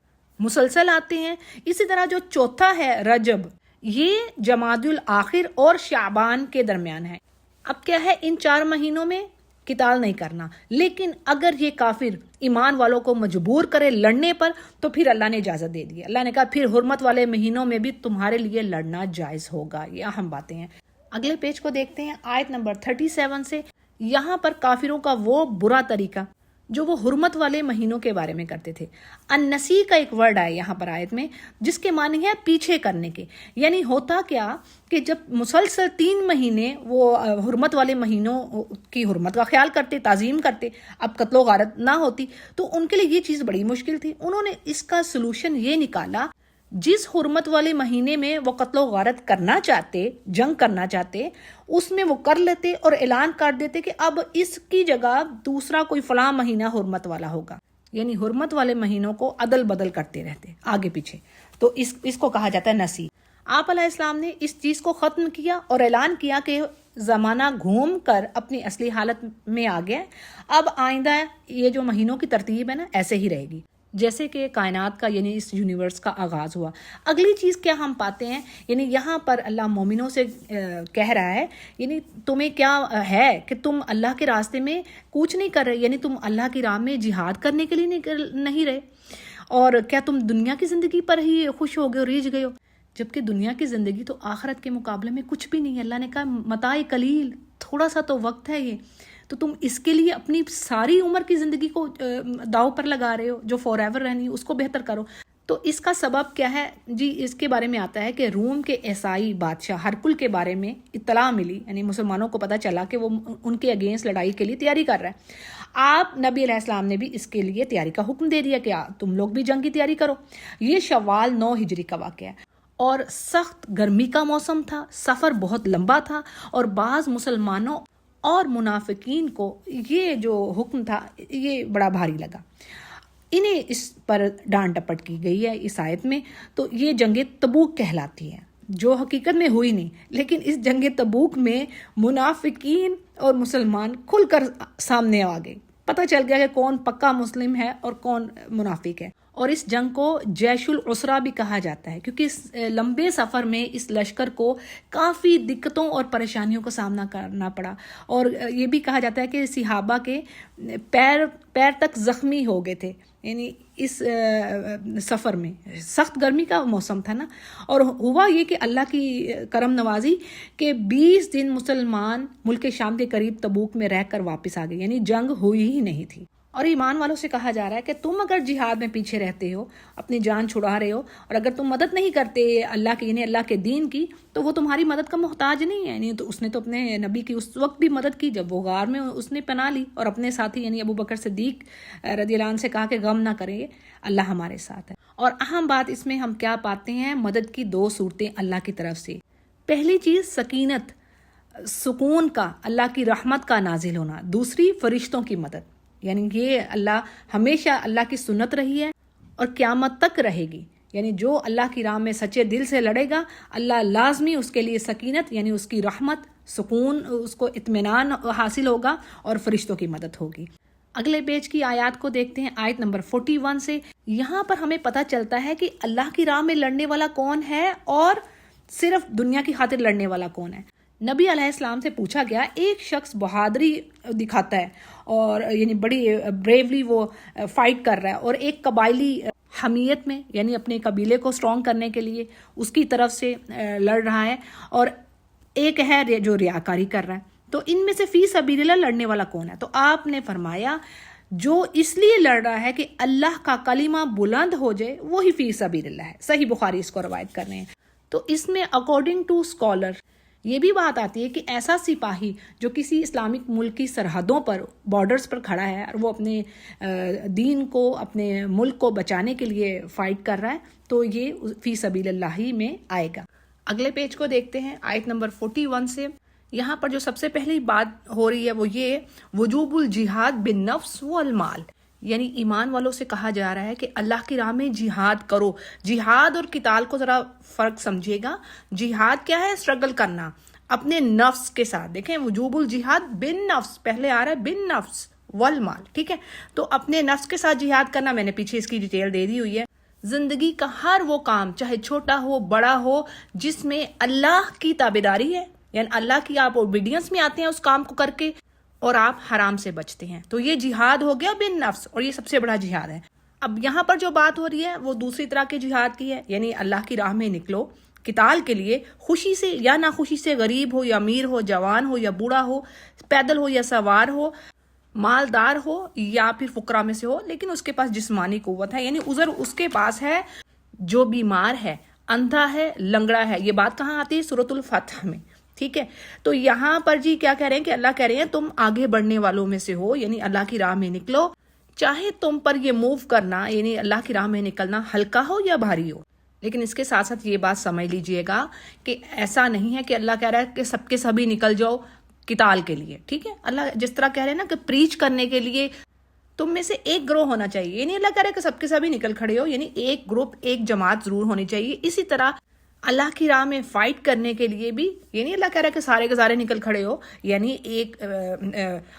مسلسل آتے ہیں۔ اسی طرح جو چوتھا ہے رجب، یہ جمادی الاخر اور شعبان کے درمیان ہے۔ اب کیا ہے، ان 4 مہینوں میں قتال نہیں کرنا، لیکن اگر یہ کافر ایمان والوں کو مجبور کرے لڑنے پر تو پھر اللہ نے اجازت دے دی۔ اللہ نے کہا پھر حرمت والے مہینوں میں بھی تمہارے لیے لڑنا جائز ہوگا۔ یہ اہم باتیں ہیں۔ اگلے پیج کو دیکھتے ہیں، آیت نمبر 37 سے۔ یہاں پر کافروں کا وہ برا طریقہ جو وہ حرمت والے مہینوں کے بارے میں کرتے تھے. النسی کا ایک ورڈ آیا یہاں پر آیت میں جس کے معنی ہے پیچھے کرنے کے. یعنی ہوتا کیا کہ جب مسلسل 3 مہینے وہ حرمت والے مہینوں کی حرمت کا خیال کرتے، تعظیم کرتے، اب قتل و غارت نہ ہوتی، تو ان کے لیے یہ چیز بڑی مشکل تھی. انہوں نے اس کا سلوشن یہ نکالا، جس حرمت والے مہینے میں وہ قتل و غارت کرنا چاہتے، جنگ کرنا چاہتے، اس میں وہ کر لیتے اور اعلان کر دیتے کہ اب اس کی جگہ دوسرا کوئی فلاں مہینہ حرمت والا ہوگا. یعنی حرمت والے مہینوں کو عدل بدل کرتے رہتے آگے پیچھے. تو اس کو کہا جاتا ہے نسی. آپ علیہ السلام نے اس چیز کو ختم کیا اور اعلان کیا کہ زمانہ گھوم کر اپنی اصلی حالت میں آ گیا. اب آئندہ یہ جو مہینوں کی ترتیب ہے نا ایسے ہی رہے گی جیسے کہ کائنات کا یعنی اس یونیورس کا آغاز ہوا. اگلی چیز کیا ہم پاتے ہیں، یعنی یہاں پر اللہ مومنوں سے کہہ رہا ہے، یعنی تمہیں کیا ہے کہ تم اللہ کے راستے میں کوچ نہیں کر رہے، یعنی تم اللہ کی راہ میں جہاد کرنے کے لیے نہیں رہے، اور کیا تم دنیا کی زندگی پر ہی خوش ہو گئے اور ریجھ گئے ہو، جبکہ دنیا کی زندگی تو آخرت کے مقابلے میں کچھ بھی نہیں ہے. اللہ نے کہا متاع قلیل، تھوڑا سا تو وقت ہے یہ، تو تم اس کے لیے اپنی ساری عمر کی زندگی کو داؤ پر لگا رہے ہو جو فار ایور رہنی ہے، اس کو بہتر کرو. تو اس کا سبب کیا ہے جی؟ اس کے بارے میں آتا ہے کہ روم کے عیسائی بادشاہ ہرکل کے بارے میں اطلاع ملی، یعنی مسلمانوں کو پتہ چلا کہ وہ ان کے اگینسٹ لڑائی کے لیے تیاری کر رہا ہے. آپ نبی علیہ السلام نے بھی اس کے لیے تیاری کا حکم دے دیا کہ تم لوگ بھی جنگ کی تیاری کرو. یہ شوال 9 ہجری کا واقعہ ہے اور سخت گرمی کا موسم تھا، سفر بہت لمبا تھا، اور بعض مسلمانوں اور منافقین کو یہ جو حکم تھا یہ بڑا بھاری لگا. انہیں اس پر ڈانٹ ڈپٹ کی گئی ہے اس آیت میں. تو یہ جنگ تبوک کہلاتی ہے جو حقیقت میں ہوئی نہیں، لیکن اس جنگ تبوک میں منافقین اور مسلمان کھل کر سامنے آ گئے. پتہ چل گیا کہ کون پکا مسلم ہے اور کون منافق ہے. اور اس جنگ کو جیش العسرہ بھی کہا جاتا ہے کیونکہ اس لمبے سفر میں اس لشکر کو کافی دقتوں اور پریشانیوں کا سامنا کرنا پڑا. اور یہ بھی کہا جاتا ہے کہ صحابہ کے پیر تک زخمی ہو گئے تھے، یعنی اس سفر میں سخت گرمی کا موسم تھا نا. اور ہوا یہ کہ اللہ کی کرم نوازی کہ 20 دن مسلمان ملک شام کے قریب تبوک میں رہ کر واپس آ گئے، یعنی جنگ ہوئی ہی نہیں تھی. اور ایمان والوں سے کہا جا رہا ہے کہ تم اگر جہاد میں پیچھے رہتے ہو، اپنی جان چھڑا رہے ہو، اور اگر تم مدد نہیں کرتے اللہ کے یعنی اللہ کے دین کی، تو وہ تمہاری مدد کا محتاج نہیں ہے. یعنی تو اس نے تو اپنے نبی کی اس وقت بھی مدد کی جب وہ غار میں اس نے پناہ لی، اور اپنے ساتھی یعنی ابو بکر صدیق رضی اللہ عنہ سے کہا کہ غم نہ کریں، اللہ ہمارے ساتھ ہے. اور اہم بات اس میں ہم کیا پاتے ہیں؟ مدد کی 2 صورتیں اللہ کی طرف سے. پہلی چیز سکینت، سکون کا، اللہ کی رحمت کا نازل ہونا. دوسری فرشتوں کی مدد، یعنی یہ اللہ ہمیشہ اللہ کی سنت رہی ہے اور قیامت تک رہے گی. یعنی جو اللہ کی راہ میں سچے دل سے لڑے گا، اللہ لازمی اس کے لیے سکینت یعنی اس کی رحمت، سکون، اس کو اطمینان حاصل ہوگا اور فرشتوں کی مدد ہوگی. اگلے پیج کی آیات کو دیکھتے ہیں، آیت نمبر 41 سے. یہاں پر ہمیں پتہ چلتا ہے کہ اللہ کی راہ میں لڑنے والا کون ہے اور صرف دنیا کی خاطر لڑنے والا کون ہے. نبی علیہ السلام سے پوچھا گیا، ایک شخص بہادری دکھاتا ہے اور یعنی بڑی بریولی وہ فائٹ کر رہا ہے، اور ایک قبائلی حمیت میں یعنی اپنے قبیلے کو سٹرونگ کرنے کے لیے اس کی طرف سے لڑ رہا ہے، اور ایک ہے جو ریاکاری کر رہا ہے. تو ان میں سے فی سبیل اللہ لڑنے والا کون ہے؟ تو آپ نے فرمایا جو اس لیے لڑ رہا ہے کہ اللہ کا کلمہ بلند ہو جائے وہی فی سبیل اللہ ہے. صحیح بخاری اس کو روایت کر رہے ہیں. تو اس میں اکارڈنگ ٹو اسکالر یہ بھی بات آتی ہے کہ ایسا سپاہی جو کسی اسلامک ملک کی سرحدوں پر بارڈرز پر کھڑا ہے اور وہ اپنے دین کو، اپنے ملک کو بچانے کے لیے فائٹ کر رہا ہے، تو یہ فی سبیل اللہ ہی میں آئے گا. اگلے پیج کو دیکھتے ہیں، آیت نمبر 41 سے. یہاں پر جو سب سے پہلی بات ہو رہی ہے وہ یہ وجوب الجہاد بالنفس والمال. یعنی ایمان والوں سے کہا جا رہا ہے کہ اللہ کی راہ میں جہاد کرو. جہاد اور قتال کو ذرا فرق سمجھیے گا. جہاد کیا ہے؟ اسٹرگل کرنا اپنے نفس کے ساتھ. دیکھیں وجوب الجہاد بالنفس، پہلے آ رہا ہے بالنفس والمال، ٹھیک ہے؟ تو اپنے نفس کے ساتھ جہاد کرنا، میں نے پیچھے اس کی ڈیٹیل دے دی ہوئی ہے. زندگی کا ہر وہ کام چاہے چھوٹا ہو بڑا ہو جس میں اللہ کی تابعداری ہے، یعنی اللہ کی آپ اوبیڈینس میں آتے ہیں اس کام کو کر کے، اور آپ حرام سے بچتے ہیں، تو یہ جہاد ہو گیا بن نفس، اور یہ سب سے بڑا جہاد ہے. اب یہاں پر جو بات ہو رہی ہے وہ دوسری طرح کے جہاد کی ہے، یعنی اللہ کی راہ میں نکلو قتال کے لیے، خوشی سے یا ناخوشی سے، غریب ہو یا امیر ہو، جوان ہو یا بوڑھا ہو، پیدل ہو یا سوار ہو، مالدار ہو یا پھر فقراء میں سے ہو، لیکن اس کے پاس جسمانی قوت ہے، یعنی عذر اس کے پاس ہے جو بیمار ہے، اندھا ہے، لنگڑا ہے۔ یہ بات کہاں آتی ہے؟ سورۃ الفتح میں، ٹھیک ہے۔ تو یہاں پر جی کیا کہہ رہے ہیں کہ اللہ کہہ رہے ہیں تم آگے بڑھنے والوں میں سے ہو، یعنی اللہ کی راہ میں نکلو، چاہے تم پر یہ موو کرنا، یعنی اللہ کی راہ میں نکلنا ہلکا ہو یا بھاری ہو۔ لیکن اس کے ساتھ ساتھ یہ بات سمجھ لیجئے گا کہ ایسا نہیں ہے کہ اللہ کہہ رہا ہے کہ سب کے سبھی نکل جاؤ قتال کے لیے، ٹھیک ہے۔ اللہ جس طرح کہہ رہے ہیں نا کہ پریچ کرنے کے لیے تم میں سے ایک گروہ ہونا چاہیے، یعنی اللہ کہہ رہا ہے کہ سب کے سبھی نکل کھڑے ہو، یعنی ایک گروپ، ایک جماعت ضرور ہونی چاہیے۔ اسی طرح اللہ کی راہ میں فائٹ کرنے کے لیے بھی، یعنی اللہ کہہ رہا ہے کہ سارے کے سارے نکل کھڑے ہو، یعنی ایک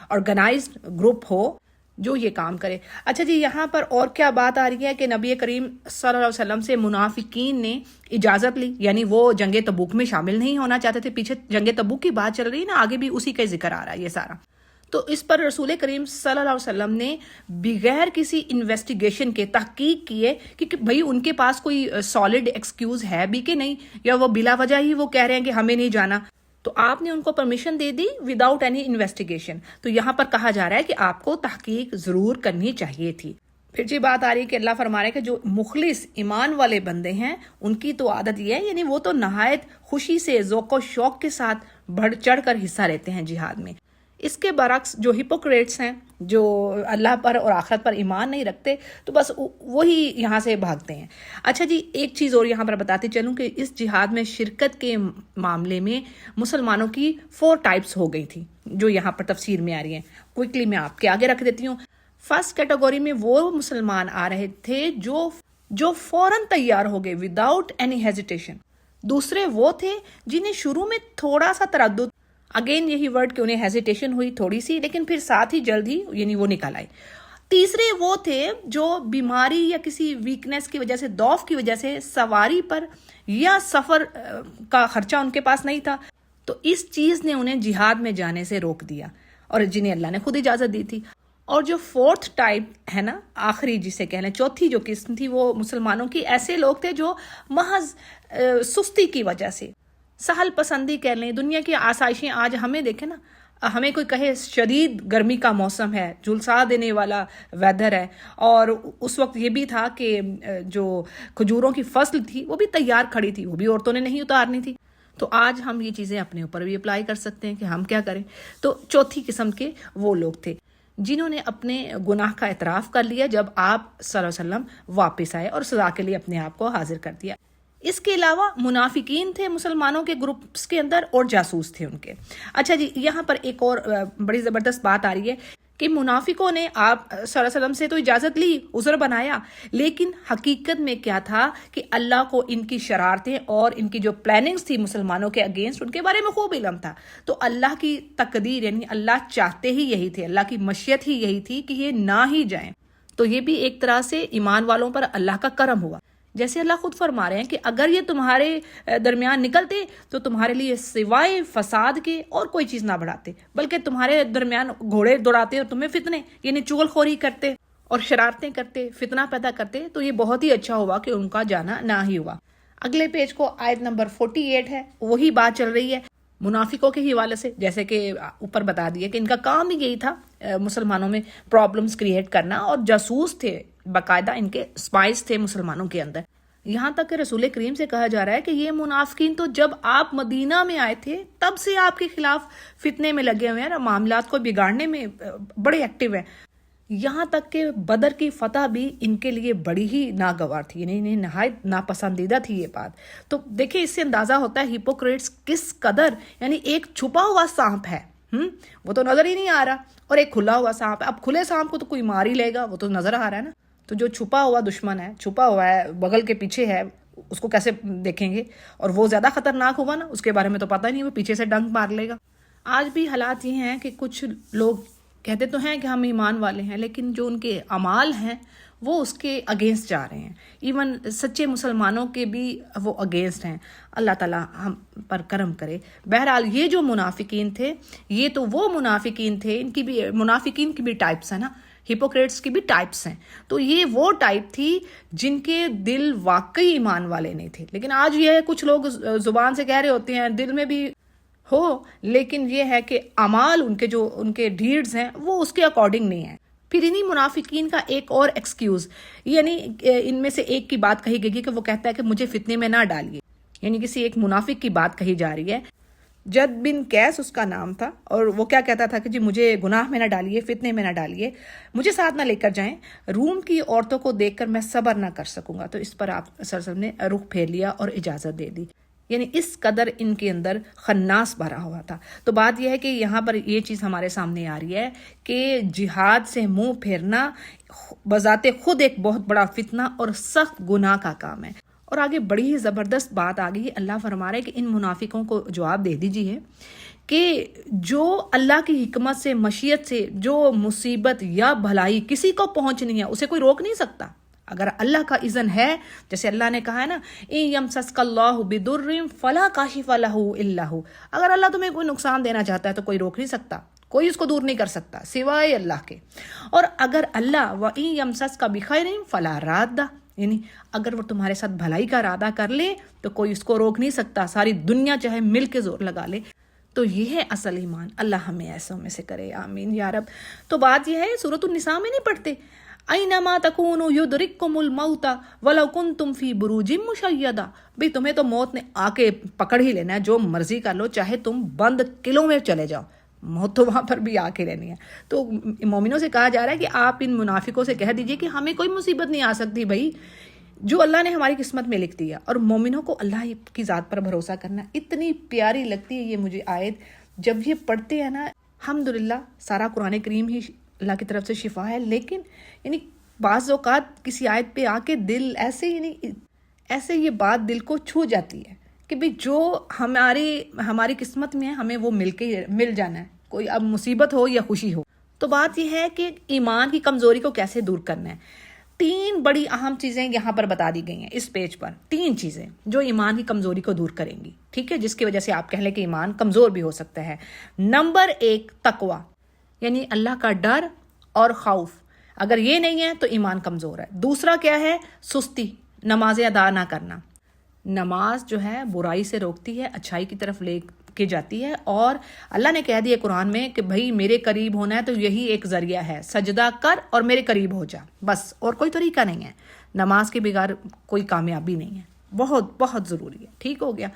آرگنائزڈ گروپ ہو جو یہ کام کرے۔ اچھا جی، یہاں پر اور کیا بات آ رہی ہے کہ نبی کریم صلی اللہ علیہ وسلم سے منافقین نے اجازت لی، یعنی وہ جنگ تبوک میں شامل نہیں ہونا چاہتے تھے۔ پیچھے جنگ تبوک کی بات چل رہی ہے نا، آگے بھی اسی کا ذکر آ رہا ہے یہ سارا۔ تو اس پر رسول کریم صلی اللہ علیہ وسلم نے بغیر کسی انویسٹیگیشن کے تحقیق کیے کہ بھئی ان کے پاس کوئی سالڈ ایکسکیوز ہے بھی کہ نہیں، یا وہ بلا وجہ ہی وہ کہہ رہے ہیں کہ ہمیں نہیں جانا، تو آپ نے ان کو پرمیشن دے دی وداؤٹ اینی انویسٹیگیشن۔ تو یہاں پر کہا جا رہا ہے کہ آپ کو تحقیق ضرور کرنی چاہیے تھی۔ پھر جی بات آ رہی ہے کہ اللہ فرما رہے ہیں کہ جو مخلص ایمان والے بندے ہیں ان کی تو عادت یہ ہے، یعنی وہ تو نہایت خوشی سے، ذوق و شوق کے ساتھ بڑھ چڑھ کر حصہ لیتے ہیں جہاد میں۔ اس کے برعکس جو ہپوکریٹس ہیں، جو اللہ پر اور آخرت پر ایمان نہیں رکھتے، تو بس وہی یہاں سے بھاگتے ہیں۔ اچھا جی، ایک چیز اور یہاں پر بتاتے چلوں کہ اس جہاد میں شرکت کے معاملے میں مسلمانوں کی 4 ٹائپس ہو گئی تھی، جو یہاں پر تفسیر میں آ رہی ہیں۔ کوئکلی میں آپ کے آگے رکھ دیتی ہوں۔ فرسٹ کیٹیگری میں وہ مسلمان آ رہے تھے جو فوراً تیار ہو گئے وداؤٹ اینی ہیزیٹیشن۔ دوسرے وہ تھے جنہیں شروع میں تھوڑا سا تردد، اگین یہی ورڈ کہ انہیں ہیزیٹیشن ہوئی تھوڑی سی، لیکن پھر ساتھ ہی جلد ہی یعنی وہ نکل آئے۔ تیسرے وہ تھے جو بیماری یا کسی ویکنس کی وجہ سے، ضعف کی وجہ سے سواری پر یا سفر کا خرچہ ان کے پاس نہیں تھا، تو اس چیز نے انہیں جہاد میں جانے سے روک دیا، اور جنہیں اللہ نے خود اجازت دی تھی۔ اور جو 4تھ ٹائپ ہے نا، آخری جسے کہہ لیں، چوتھی جو قسم تھی، وہ مسلمانوں کی ایسے لوگ تھے جو محض سستی کی وجہ سے، سہل پسندی کہہ لیں، دنیا کی آسائشیں، آج ہمیں دیکھیں نا، ہمیں کوئی کہے شدید گرمی کا موسم ہے، جھلسا دینے والا ویدر ہے، اور اس وقت یہ بھی تھا کہ جو کھجوروں کی فصل تھی وہ بھی تیار کھڑی تھی، وہ بھی عورتوں نے نہیں اتارنی تھی۔ تو آج ہم یہ چیزیں اپنے اوپر بھی اپلائی کر سکتے ہیں کہ ہم کیا کریں۔ تو چوتھی قسم کے وہ لوگ تھے جنہوں نے اپنے گناہ کا اعتراف کر لیا جب آپ صلی اللہ علیہ وسلم واپس آئے اور سزا کے لیے اپنے آپ کو حاضر کر دیا۔ اس کے علاوہ منافقین تھے مسلمانوں کے گروپس کے اندر، اور جاسوس تھے ان کے۔ اچھا جی، یہاں پر ایک اور بڑی زبردست بات آ رہی ہے کہ منافقوں نے آپ صلی اللہ علیہ وسلم سے تو اجازت لی، عذر بنایا، لیکن حقیقت میں کیا تھا کہ اللہ کو ان کی شرارتیں اور ان کی جو پلاننگز تھی مسلمانوں کے اگینسٹ، ان کے بارے میں خوب علم تھا۔ تو اللہ کی تقدیر، یعنی اللہ چاہتے ہی یہی تھے، اللہ کی مشیت ہی یہی تھی کہ یہ نہ ہی جائیں۔ تو یہ بھی ایک طرح سے ایمان والوں پر اللہ کا کرم ہوا۔ جیسے اللہ خود فرما رہے ہیں کہ اگر یہ تمہارے درمیان نکلتے تو تمہارے لیے سوائے فساد کے اور کوئی چیز نہ بڑھاتے، بلکہ تمہارے درمیان گھوڑے دوڑاتے اور تمہیں فتنے، یعنی چغل خوری کرتے اور شرارتیں کرتے، فتنہ پیدا کرتے، تو یہ بہت ہی اچھا ہوا کہ ان کا جانا نہ ہی ہوا۔ اگلے پیج کو آیت نمبر 48 ہے، وہی بات چل رہی ہے منافقوں کے حوالے سے، جیسے کہ اوپر بتا دیا کہ ان کا کام ہی یہی تھا، مسلمانوں میں پرابلمز کریٹ کرنا، اور جاسوس تھے، باقاعدہ ان کے اسپائز تھے مسلمانوں کے اندر۔ یہاں تک کہ رسول کریم سے کہا جا رہا ہے کہ یہ منافقین تو جب آپ مدینہ میں آئے تھے تب سے آپ کے خلاف فتنے میں لگے ہوئے ہیں، معاملات کو بگاڑنے میں بڑے ایکٹیو ہیں، یہاں تک کہ بدر کی فتح بھی ان کے لیے بڑی ہی ناگوار تھی، یعنی انہیں نہایت ناپسندیدہ تھی یہ بات۔ تو دیکھیں، اس سے اندازہ ہوتا ہے ہپوکریٹس کس قدر، یعنی ایک چھپا ہوا سانپ ہے، وہ تو نظر ہی نہیں آ رہا، اور ایک کھلا ہوا سانپ ہے۔ اب کھلے سانپ کو تو کوئی مار ہی لے گا، وہ تو نظر آ رہا ہے نا۔ تو جو چھپا ہوا دشمن ہے، چھپا ہوا ہے، بغل کے پیچھے ہے، اس کو کیسے دیکھیں گے؟ اور وہ زیادہ خطرناک ہوگا نا، اس کے بارے میں تو پتہ نہیں، وہ پیچھے سے ڈنک مار لے گا۔ آج بھی حالات یہ ہیں کہ کچھ لوگ کہتے تو ہیں کہ ہم ایمان والے ہیں، لیکن جو ان کے اعمال ہیں وہ اس کے اگینسٹ جا رہے ہیں، ایون سچے مسلمانوں کے بھی وہ اگینسٹ ہیں۔ اللہ تعالیٰ ہم پر کرم کرے۔ بہرحال یہ جو منافقین تھے، یہ تو وہ منافقین تھے، ان کی بھی منافقین کی بھی ٹائپس ہیں نا، ہپوکریٹس کی بھی ٹائپس ہیں۔ تو یہ وہ ٹائپ تھی جن کے دل واقعی ایمان والے نہیں تھے، لیکن آج یہ کچھ لوگ زبان سے کہہ رہے ہوتے ہیں، دل میں بھی ہو، لیکن یہ ہے کہ اعمال ان کے ڈیڈز ہیں وہ اس کے اکارڈنگ نہیں ہیں۔ پھر انہی منافقین کا ایک اور ایکسکیوز، یعنی ان میں سے ایک کی بات کہی گئی کہ وہ کہتا ہے کہ مجھے فتنے میں نہ ڈالیے، یعنی کسی ایک منافق کی بات کہی جا رہی ہے، جد بن قیس اس کا نام تھا، اور وہ کیا کہتا تھا کہ جی مجھے گناہ میں نہ ڈالیے، فتنے میں نہ ڈالیے، مجھے ساتھ نہ لے کر جائیں، روم کی عورتوں کو دیکھ کر میں صبر نہ کر سکوں گا۔ تو اس پر آپ صلی اللہ علیہ وسلم نے رخ پھیر لیا اور اجازت دے دی، یعنی اس قدر ان کے اندر خناس بھرا ہوا تھا۔ تو بات یہ ہے کہ یہاں پر یہ چیز ہمارے سامنے آ رہی ہے کہ جہاد سے منہ پھیرنا بذات خود ایک بہت بڑا فتنہ اور سخت گناہ کا کام ہے۔ اور آگے بڑی ہی زبردست بات آ گئی، اللہ فرما رہا ہے کہ ان منافقوں کو جواب دے دیجیے کہ جو اللہ کی حکمت سے، مشیت سے جو مصیبت یا بھلائی کسی کو پہنچنی ہے اسے کوئی روک نہیں سکتا۔ اگر اللہ کا اذن ہے، جیسے اللہ نے کہا ہے نا اِن یمسسک اللہ بضر فلا کاشف لہ الا ہو، اگر اللہ تمہیں کوئی نقصان دینا چاہتا ہے تو کوئی روک نہیں سکتا، کوئی اس کو دور نہیں کر سکتا سوائے اللہ کے۔ اور اگر اللہ وَإِن یمسسک بخیر فلا راد، یعنی اگر وہ تمہارے ساتھ بھلائی کا ارادہ کر لے تو کوئی اس کو روک نہیں سکتا، ساری دنیا چاہے مل کے زور لگا لے۔ تو یہ ہے اصل ایمان، اللہ ہمیں ایسوں میں سے کرے، آمین یا رب۔ تو بات یہ ہے سورۃ النساء میں نہیں پڑھتے اینما تکونوا یدرککم الموت ولو کنتم فی بروج مشیدہ، بھئی تمہیں تو موت نے آ کے پکڑ ہی لینا ہے، جو مرضی کر لو، چاہے تم بند قلعوں میں چلے جاؤ، موت تو وہاں پر بھی آ کے رہنی ہے۔ تو مومنوں سے کہا جا رہا ہے کہ آپ ان منافقوں سے کہہ دیجئے کہ ہمیں کوئی مصیبت نہیں آ سکتی بھائی، جو اللہ نے ہماری قسمت میں لکھ دیا۔ اور مومنوں کو اللہ کی ذات پر بھروسہ کرنا، اتنی پیاری لگتی ہے یہ مجھے آیت، جب یہ پڑھتے ہیں نا الحمدللہ سارا قرآن کریم ہی اللہ کی طرف سے شفا ہے، لیکن یعنی بعض اوقات کسی آیت پہ آ کے دل ایسے یہ بات دل کو چھو جاتی ہے کہ بھئی جو ہماری قسمت میں ہے ہمیں وہ مل جانا ہے، کوئی اب مصیبت ہو یا خوشی ہو۔ تو بات یہ ہے کہ ایمان کی کمزوری کو کیسے دور کرنا ہے۔ 3 بڑی اہم چیزیں یہاں پر بتا دی گئی ہیں اس پیج پر، 3 چیزیں جو ایمان کی کمزوری کو دور کریں گی، ٹھیک ہے، جس کی وجہ سے آپ کہہ لیں کہ ایمان کمزور بھی ہو سکتا ہے۔ نمبر 1 تقوی، یعنی اللہ کا ڈر اور خوف، اگر یہ نہیں ہے تو ایمان کمزور ہے۔ دوسرا کیا ہے؟ سستی، نمازیں ادا نہ کرنا۔ نماز جو ہے برائی سے روکتی ہے، اچھائی کی طرف لے کے جاتی ہے، اور اللہ نے کہہ دیا قرآن میں کہ بھائی میرے قریب ہونا ہے تو یہی ایک ذریعہ ہے، سجدہ کر اور میرے قریب ہو جا، بس، اور کوئی طریقہ نہیں ہے۔ نماز کے بغیر کوئی کامیابی نہیں ہے، بہت بہت ضروری ہے، ٹھیک ہو گیا۔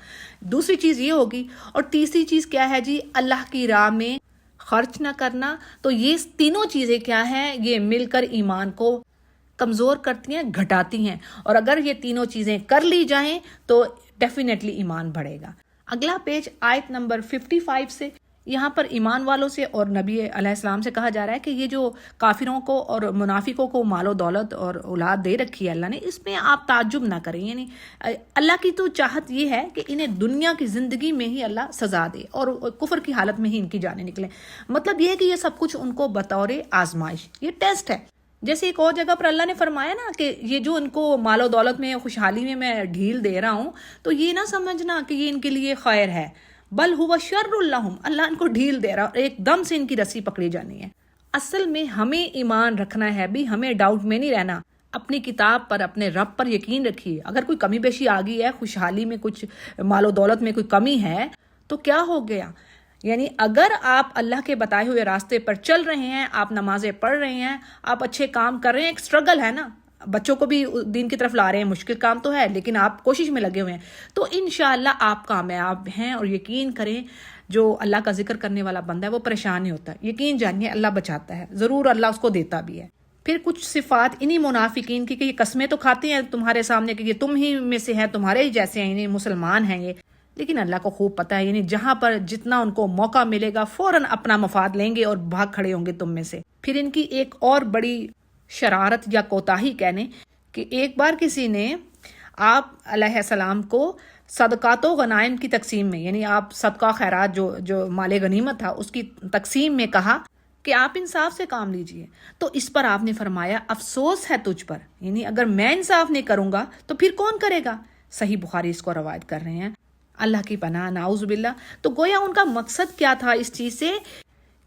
دوسری چیز یہ ہوگی، اور تیسری چیز کیا ہے جی؟ اللہ کی راہ میں خرچ نہ کرنا۔ تو یہ تینوں چیزیں کیا ہیں؟ یہ مل کر ایمان کو کمزور کرتی ہیں، گھٹاتی ہیں، اور اگر یہ تینوں چیزیں کر لی جائیں تو ڈیفینیٹلی ایمان بڑھے گا۔ اگلا پیج آیت نمبر 55 سے، یہاں پر ایمان والوں سے اور نبی علیہ السلام سے کہا جا رہا ہے کہ یہ جو کافروں کو اور منافقوں کو مال و دولت اور اولاد دے رکھی ہے اللہ نے، اس میں آپ تعجب نہ کریں، یعنی اللہ کی تو چاہت یہ ہے کہ انہیں دنیا کی زندگی میں ہی اللہ سزا دے اور کفر کی حالت میں ہی ان کی جانیں نکلیں۔ مطلب یہ ہے کہ یہ سب کچھ ان کو بطور آزمائش، یہ ٹیسٹ ہے۔ جیسے ایک اور جگہ پر اللہ نے فرمایا نا کہ یہ جو ان کو مال و دولت میں، خوشحالی میں ڈھیل دے رہا ہوں، تو یہ نہ سمجھنا کہ یہ ان کے لیے خیر ہے، بل ہوا شر لہم، اللہ ان کو ڈھیل دے رہا اور ایک دم سے ان کی رسی پکڑی جانی ہے۔ اصل میں ہمیں ایمان رکھنا ہے بھی، ہمیں ڈاؤٹ میں نہیں رہنا، اپنی کتاب پر، اپنے رب پر یقین رکھیے۔ اگر کوئی کمی بیشی آ گئی ہے، خوشحالی میں کچھ، مال و دولت میں کوئی کمی ہے تو کیا ہو گیا؟ یعنی اگر آپ اللہ کے بتائے ہوئے راستے پر چل رہے ہیں، آپ نمازیں پڑھ رہے ہیں، آپ اچھے کام کر رہے ہیں، ایک سٹرگل ہے نا، بچوں کو بھی دین کی طرف لا رہے ہیں، مشکل کام تو ہے لیکن آپ کوشش میں لگے ہوئے ہیں، تو انشاءاللہ آپ کامیاب ہیں۔ اور یقین کریں جو اللہ کا ذکر کرنے والا بندہ ہے وہ پریشان نہیں ہوتا، یقین جانیے اللہ بچاتا ہے، ضرور اللہ اس کو دیتا بھی ہے۔ پھر کچھ صفات انہی منافقین کی کہ یہ قسمیں تو کھاتے ہیں تمہارے سامنے کہ یہ تم ہی میں سے ہیں، تمہارے ہی جیسے ہیں، یعنی مسلمان ہیں یہ، لیکن اللہ کو خوب پتہ ہے، یعنی جہاں پر جتنا ان کو موقع ملے گا فوراً اپنا مفاد لیں گے اور بھاگ کھڑے ہوں گے تم میں سے۔ پھر ان کی ایک اور بڑی شرارت یا کوتاہی کہنے کہ ایک بار کسی نے آپ علیہ السلام کو صدقات و غنائم کی تقسیم میں، یعنی آپ صدقہ خیرات جو مال غنیمت تھا اس کی تقسیم میں کہا کہ آپ انصاف سے کام لیجئے، تو اس پر آپ نے فرمایا افسوس ہے تجھ پر، یعنی اگر میں انصاف نہیں کروں گا تو پھر کون کرے گا؟ صحیح بخاری اس کو روایت کر رہے ہیں، اللہ کی پناہ، نعوذ باللہ۔ تو گویا ان کا مقصد کیا تھا اس چیز سے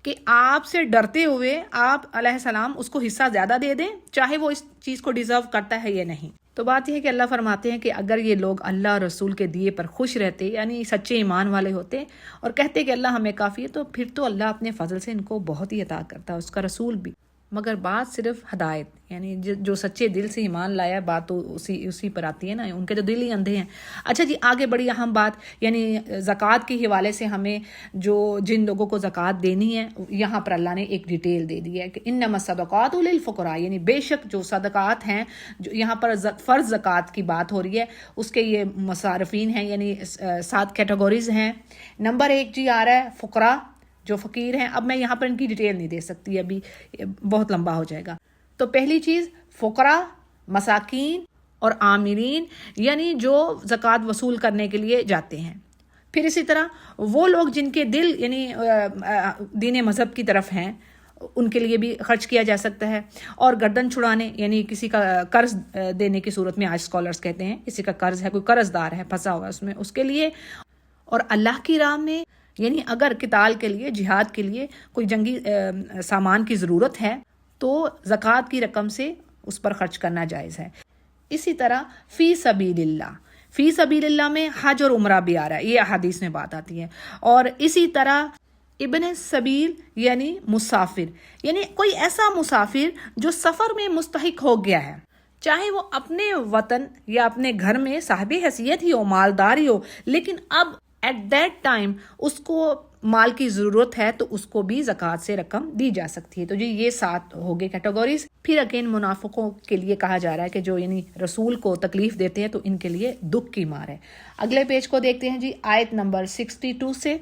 کہ آپ سے ڈرتے ہوئے آپ علیہ السلام اس کو حصہ زیادہ دے دیں، چاہے وہ اس چیز کو ڈیزرو کرتا ہے یا نہیں۔ تو بات یہ ہے کہ اللہ فرماتے ہیں کہ اگر یہ لوگ اللہ اور رسول کے دیے پر خوش رہتے، یعنی سچے ایمان والے ہوتے اور کہتے کہ اللہ ہمیں کافی ہے، تو پھر تو اللہ اپنے فضل سے ان کو بہت ہی عطا کرتا ہے، اس کا رسول بھی۔ مگر بات صرف ہدایت، یعنی جو سچے دل سے ایمان لایا ہے، بات تو اسی پر آتی ہے نا، ان کے تو دل ہی اندھے ہیں۔ اچھا جی، آگے بڑی اہم بات، یعنی زکوٰۃ کے حوالے سے ہمیں جن لوگوں کو زکوٰۃ دینی ہے، یہاں پر اللہ نے ایک ڈیٹیل دے دی ہے کہ انما الصدقات للفقراء، یعنی بے شک جو صدقات ہیں، جو یہاں پر فرض زکوٰۃ کی بات ہو رہی ہے، اس کے یہ مصارفین ہیں، یعنی 7 کیٹیگریز ہیں۔ نمبر 1 جی آ رہا ہے فقراء، جو فقیر ہیں۔ اب میں یہاں پر ان کی ڈیٹیل نہیں دے سکتی، ابھی بہت لمبا ہو جائے گا۔ تو پہلی چیز فقراء، مساکین اور عاملین، یعنی جو زکوٰۃ وصول کرنے کے لیے جاتے ہیں۔ پھر اسی طرح وہ لوگ جن کے دل یعنی دین مذہب کی طرف ہیں، ان کے لیے بھی خرچ کیا جا سکتا ہے۔ اور گردن چھڑانے، یعنی کسی کا قرض دینے کی صورت میں، آج اسکالرز کہتے ہیں کسی کا قرض ہے، کوئی قرض دار ہے پھنسا ہوا اس میں، اس کے لیے۔ اور اللہ کی راہ میں، یعنی اگر قتال کے لیے، جہاد کے لیے کوئی جنگی سامان کی ضرورت ہے تو زکوٰۃ کی رقم سے اس پر خرچ کرنا جائز ہے۔ اسی طرح فی سبیل اللہ، فی سبیل اللہ میں حج اور عمرہ بھی آ رہا ہے، یہ احادیث میں بات آتی ہے۔ اور اسی طرح ابن سبیل یعنی مسافر، یعنی کوئی ایسا مسافر جو سفر میں مستحق ہو گیا ہے، چاہے وہ اپنے وطن یا اپنے گھر میں صاحب حیثیت ہی ہو، مالدار ہی ہو، لیکن اب ایٹ دیٹ ٹائم اس کو مال کی ضرورت ہے، تو اس کو بھی زکوٰۃ سے رقم دی جا سکتی ہے۔ تو جی یہ 7 ہو گئے کیٹیگریز۔ پھر اگین منافقوں کے لیے کہا جا رہا ہے کہ جو یعنی رسول کو تکلیف دیتے ہیں، تو ان کے لیے دکھ کی مار ہے۔ اگلے پیج کو دیکھتے ہیں جی، آیت نمبر 62 سے۔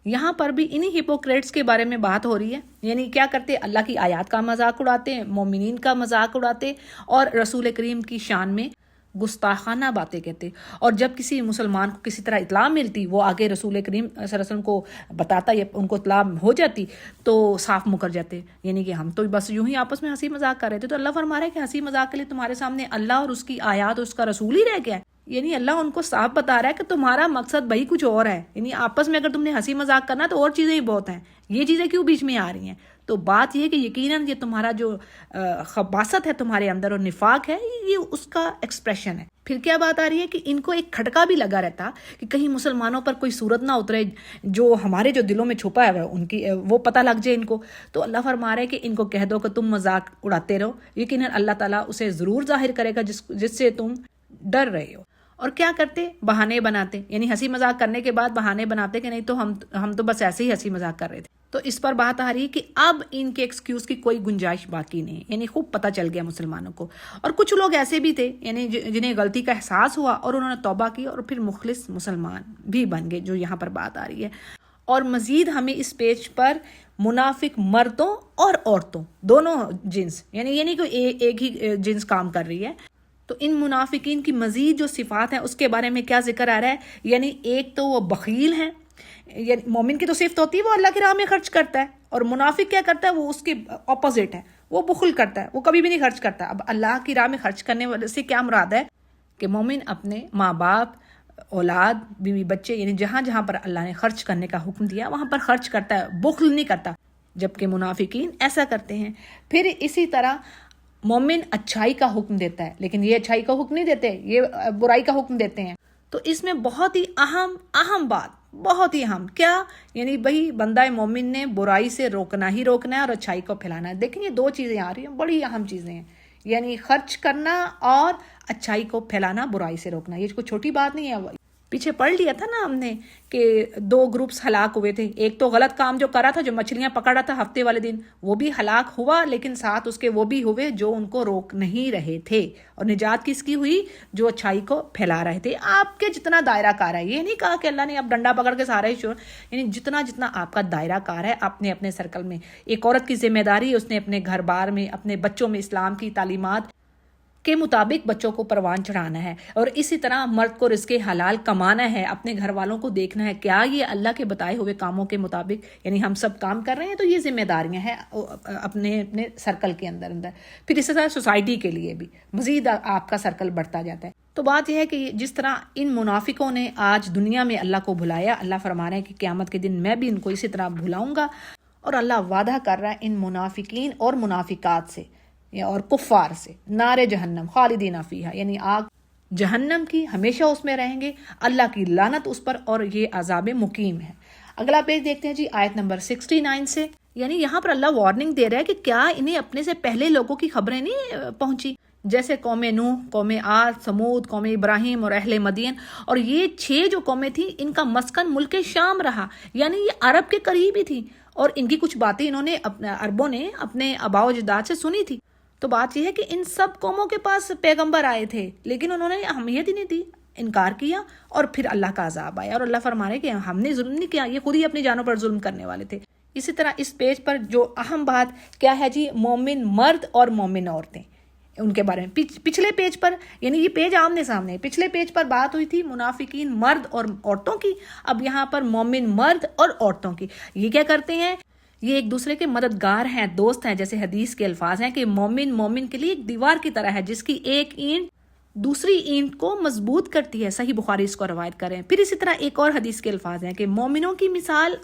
یہاں پر بھی انہی ہپوکریٹس کے بارے میں بات ہو رہی ہے، یعنی کیا کرتے، اللہ کی آیات کا مذاق اڑاتے، مومنین کا مذاق اڑاتے، اور رسول کریم کی شان میں گستاخانہ باتیں کہتے۔ اور جب کسی مسلمان کو کسی طرح اطلاع ملتی، وہ آگے رسول کریم صلی اللہ علیہ وسلم کو بتاتا یا ان کو اطلاع ہو جاتی، تو صاف مکر جاتے، یعنی کہ ہم تو بس یوں ہی آپس میں ہنسی مذاق کر رہے تھے۔ تو اللہ فرما رہا ہے کہ ہنسی مذاق کے لیے تمہارے سامنے اللہ اور اس کی آیات اور اس کا رسول ہی رہ گیا ہے، یعنی اللہ ان کو صاف بتا رہا ہے کہ تمہارا مقصد بھائی کچھ اور ہے، یعنی آپس میں اگر تم نے ہنسی مذاق کرنا تو اور چیزیں ہی بہت ہیں، یہ چیزیں کیوں بیچ میں آ رہی ہیں؟ تو بات یہ ہے کہ یقیناً یہ تمہارا جو خباثت ہے تمہارے اندر اور نفاق ہے، یہ اس کا ایکسپریشن ہے۔ پھر کیا بات آ رہی ہے کہ ان کو ایک کھٹکا بھی لگا رہتا کہ کہیں مسلمانوں پر کوئی صورت نہ اترے جو ہمارے جو دلوں میں چھپا ہے ان کی وہ پتہ لگ جائے ان کو۔ تو اللہ فرما رہا ہے کہ ان کو کہہ دو کہ تم مذاق اڑاتے رہو، یقیناً اللہ تعالیٰ اسے ضرور ظاہر کرے گا جس سے تم ڈر رہے ہو۔ اور کیا کرتے، بہانے بناتے، یعنی ہنسی مذاق کرنے کے بعد بہانے بناتے کہ نہیں تو ہم تو بس ایسے ہی ہنسی مذاق کر رہے تھے۔ تو اس پر بات آ رہی ہے کہ اب ان کے ایکسکیوز کی کوئی گنجائش باقی نہیں، یعنی خوب پتہ چل گیا مسلمانوں کو۔ اور کچھ لوگ ایسے بھی تھے یعنی جنہیں غلطی کا احساس ہوا اور انہوں نے توبہ کی اور پھر مخلص مسلمان بھی بن گئے، جو یہاں پر بات آ رہی ہے۔ اور مزید ہمیں اس پیج پر منافق مردوں اور عورتوں دونوں جنس، یعنی یہ نہیں کہ ایک ہی جنس کام کر رہی ہے، تو ان منافقین کی مزید جو صفات ہیں اس کے بارے میں کیا ذکر آ رہا ہے؟ یعنی ایک تو وہ بخیل ہیں، یعنی مومن کی تو صفت ہوتی ہے وہ اللہ کی راہ میں خرچ کرتا ہے، اور منافق کیا کرتا ہے، وہ اس کے اپوزٹ ہے، وہ بخل کرتا ہے، وہ کبھی بھی نہیں خرچ کرتا۔ اب اللہ کی راہ میں خرچ کرنے والے سے کیا مراد ہے کہ مومن اپنے ماں باپ، اولاد، بیوی بچے، یعنی جہاں جہاں پر اللہ نے خرچ کرنے کا حکم دیا وہاں پر خرچ کرتا ہے، بخل نہیں کرتا، جبکہ منافقین ایسا کرتے ہیں۔ پھر اسی طرح مومن اچھائی کا حکم دیتا ہے، لیکن یہ اچھائی کا حکم نہیں دیتے، یہ برائی کا حکم دیتے ہیں۔ تو اس میں بہت ہی اہم بات، بہت ہی اہم کیا، یعنی بھائی بندہ مومن نے برائی سے روکنا ہی روکنا ہے اور اچھائی کو پھیلانا ہے۔ دیکھیں یہ 2 چیزیں آ رہی ہیں، بڑی اہم چیزیں ہیں، یعنی خرچ کرنا اور اچھائی کو پھیلانا، برائی سے روکنا، یہ کوئی چھوٹی بات نہیں ہے۔ پیچھے پڑھ لیا تھا نا ہم نے کہ 2 گروپس ہلاک ہوئے تھے، ایک تو غلط کام جو کرا تھا، جو مچھلیاں پکڑ رہا تھا ہفتے والے دن، وہ بھی ہلاک ہوا، لیکن ساتھ اس کے وہ بھی ہوئے جو ان کو روک نہیں رہے تھے۔ اور نجات کس کی ہوئی؟ جو اچھائی کو پھیلا رہے تھے۔ آپ کے جتنا دائرہ کار ہے، یہ نہیں کہا کہ اللہ نے اب ڈنڈا پکڑ کے سارے شور، یعنی جتنا آپ کا دائرہ کار ہے اپنے سرکل میں۔ ایک عورت کی ذمہ داری ہے، اس نے اپنے گھر بار میں اپنے بچوں میں اسلام کی تعلیمات کے مطابق بچوں کو پروان چڑھانا ہے، اور اسی طرح مرد کو رزق حلال کمانا ہے، اپنے گھر والوں کو دیکھنا ہے کیا یہ اللہ کے بتائے ہوئے کاموں کے مطابق یعنی ہم سب کام کر رہے ہیں، تو یہ ذمہ داریاں ہیں اپنے سرکل کے اندر۔ پھر اسی طرح سوسائٹی کے لیے بھی مزید آپ کا سرکل بڑھتا جاتا ہے۔ تو بات یہ ہے کہ جس طرح ان منافقوں نے آج دنیا میں اللہ کو بھلایا، اللہ فرما رہے ہیں کہ قیامت کے دن میں بھی ان کو اسی طرح بھلاؤں گا، اور اللہ وعدہ کر رہا ہے ان منافقین اور منافقات سے، اور کفار سے، نار جہنم خالدین فیہا یعنی آگ جہنم کی، ہمیشہ اس میں رہیں گے، اللہ کی لعنت اس پر، اور یہ عذاب مقیم ہے۔ اگلا پیج دیکھتے ہیں جی، آیت نمبر 69 سے، یعنی یہاں پر اللہ وارننگ دے رہا ہے کہ کیا انہیں اپنے سے پہلے لوگوں کی خبریں نہیں پہنچی، جیسے قوم نوح، قوم عاد، سمود، قوم ابراہیم اور اہل مدین، اور یہ 6 جو قومیں تھیں ان کا مسکن ملک شام رہا، یعنی یہ عرب کے قریب ہی تھی، اور ان کی کچھ باتیں انہوں نے عربوں نے اپنے آباء و اجداد سے سنی تھی۔ تو بات یہ ہے کہ ان سب قوموں کے پاس پیغمبر آئے تھے، لیکن انہوں نے اہمیت ہی نہیں دی، انکار کیا، اور پھر اللہ کا عذاب آیا، اور اللہ فرما رہے کہ ہم نے ظلم نہیں کیا، یہ خود ہی اپنی جانوں پر ظلم کرنے والے تھے۔ اسی طرح اس پیج پر جو اہم بات کیا ہے جی، مومن مرد اور مومن عورتیں، ان کے بارے میں پچھلے پیج پر، یعنی یہ پیج آمنے سامنے، پچھلے پیج پر بات ہوئی تھی منافقین مرد اور عورتوں کی، اب یہاں پر مومن مرد اور عورتوں کی۔ یہ کیا کرتے ہیں؟ یہ ایک دوسرے کے مددگار ہیں، دوست ہیں، جیسے حدیث کے الفاظ ہیں کہ مومن کے لیے ایک دیوار کی طرح ہے جس کی ایک اینٹ دوسری اینٹ کو مضبوط کرتی ہے، صحیح بخاری اس کو روایت کریں۔ پھر اسی طرح ایک اور حدیث کے الفاظ ہیں کہ مومنوں کی مثال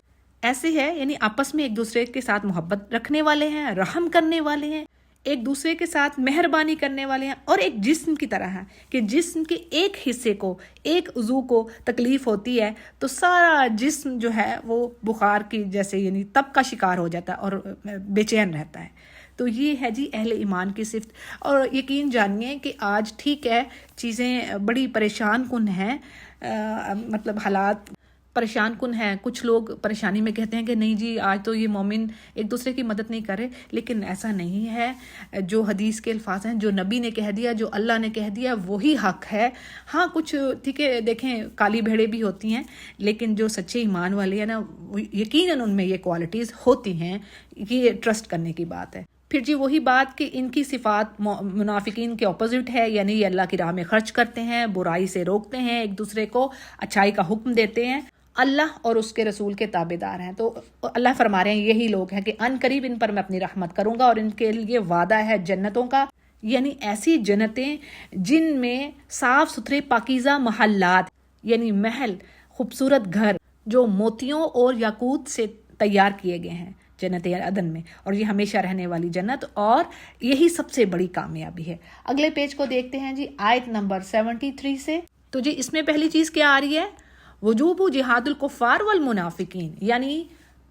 ایسے ہے، یعنی آپس میں ایک دوسرے کے ساتھ محبت رکھنے والے ہیں، رحم کرنے والے ہیں، ایک دوسرے کے ساتھ مہربانی کرنے والے ہیں، اور ایک جسم کی طرح ہے کہ جسم کے ایک حصے کو، ایک عضو کو تکلیف ہوتی ہے تو سارا جسم جو ہے وہ بخار کی جیسے یعنی تب کا شکار ہو جاتا ہے اور بے چین رہتا ہے۔ تو یہ ہے جی اہل ایمان کی صفت۔ اور یقین جانیے کہ آج ٹھیک ہے چیزیں بڑی پریشان کن ہیں، مطلب حالات پریشان کن ہیں، کچھ لوگ پریشانی میں کہتے ہیں کہ نہیں جی آج تو یہ مومن ایک دوسرے کی مدد نہیں کر رہے، لیکن ایسا نہیں ہے۔ جو حدیث کے الفاظ ہیں، جو نبی نے کہہ دیا، جو اللہ نے کہہ دیا وہی حق ہے۔ ہاں کچھ ٹھیک ہے دیکھیں کالی بھیڑیں بھی ہوتی ہیں، لیکن جو سچے ایمان والے ہیں نا، یقیناً ان میں یہ کوالٹیز ہوتی ہیں، یہ ٹرسٹ کرنے کی بات ہے۔ پھر جی وہی بات کہ ان کی صفات منافقین کے اپوزٹ ہے، یعنی یہ اللہ کی راہ میں خرچ کرتے ہیں، برائی سے روکتے ہیں، ایک دوسرے کو اچھائی کا حکم دیتے ہیں، اللہ اور اس کے رسول کے تابعدار ہیں۔ تو اللہ فرما رہے ہیں یہی لوگ ہیں کہ ان قریب ان پر میں اپنی رحمت کروں گا، اور ان کے لیے وعدہ ہے جنتوں کا، یعنی ایسی جنتیں جن میں صاف ستھرے پاکیزہ محلات، یعنی محل، خوبصورت گھر جو موتیوں اور یاقوت سے تیار کیے گئے ہیں جنت عدن میں، اور یہ ہمیشہ رہنے والی جنت، اور یہی سب سے بڑی کامیابی ہے۔ اگلے پیج کو دیکھتے ہیں جی، آیت نمبر 73 سے۔ تو جی اس میں پہلی چیز کیا آ رہی ہے؟ وجوب جہاد الکفار والمنافقین، یعنی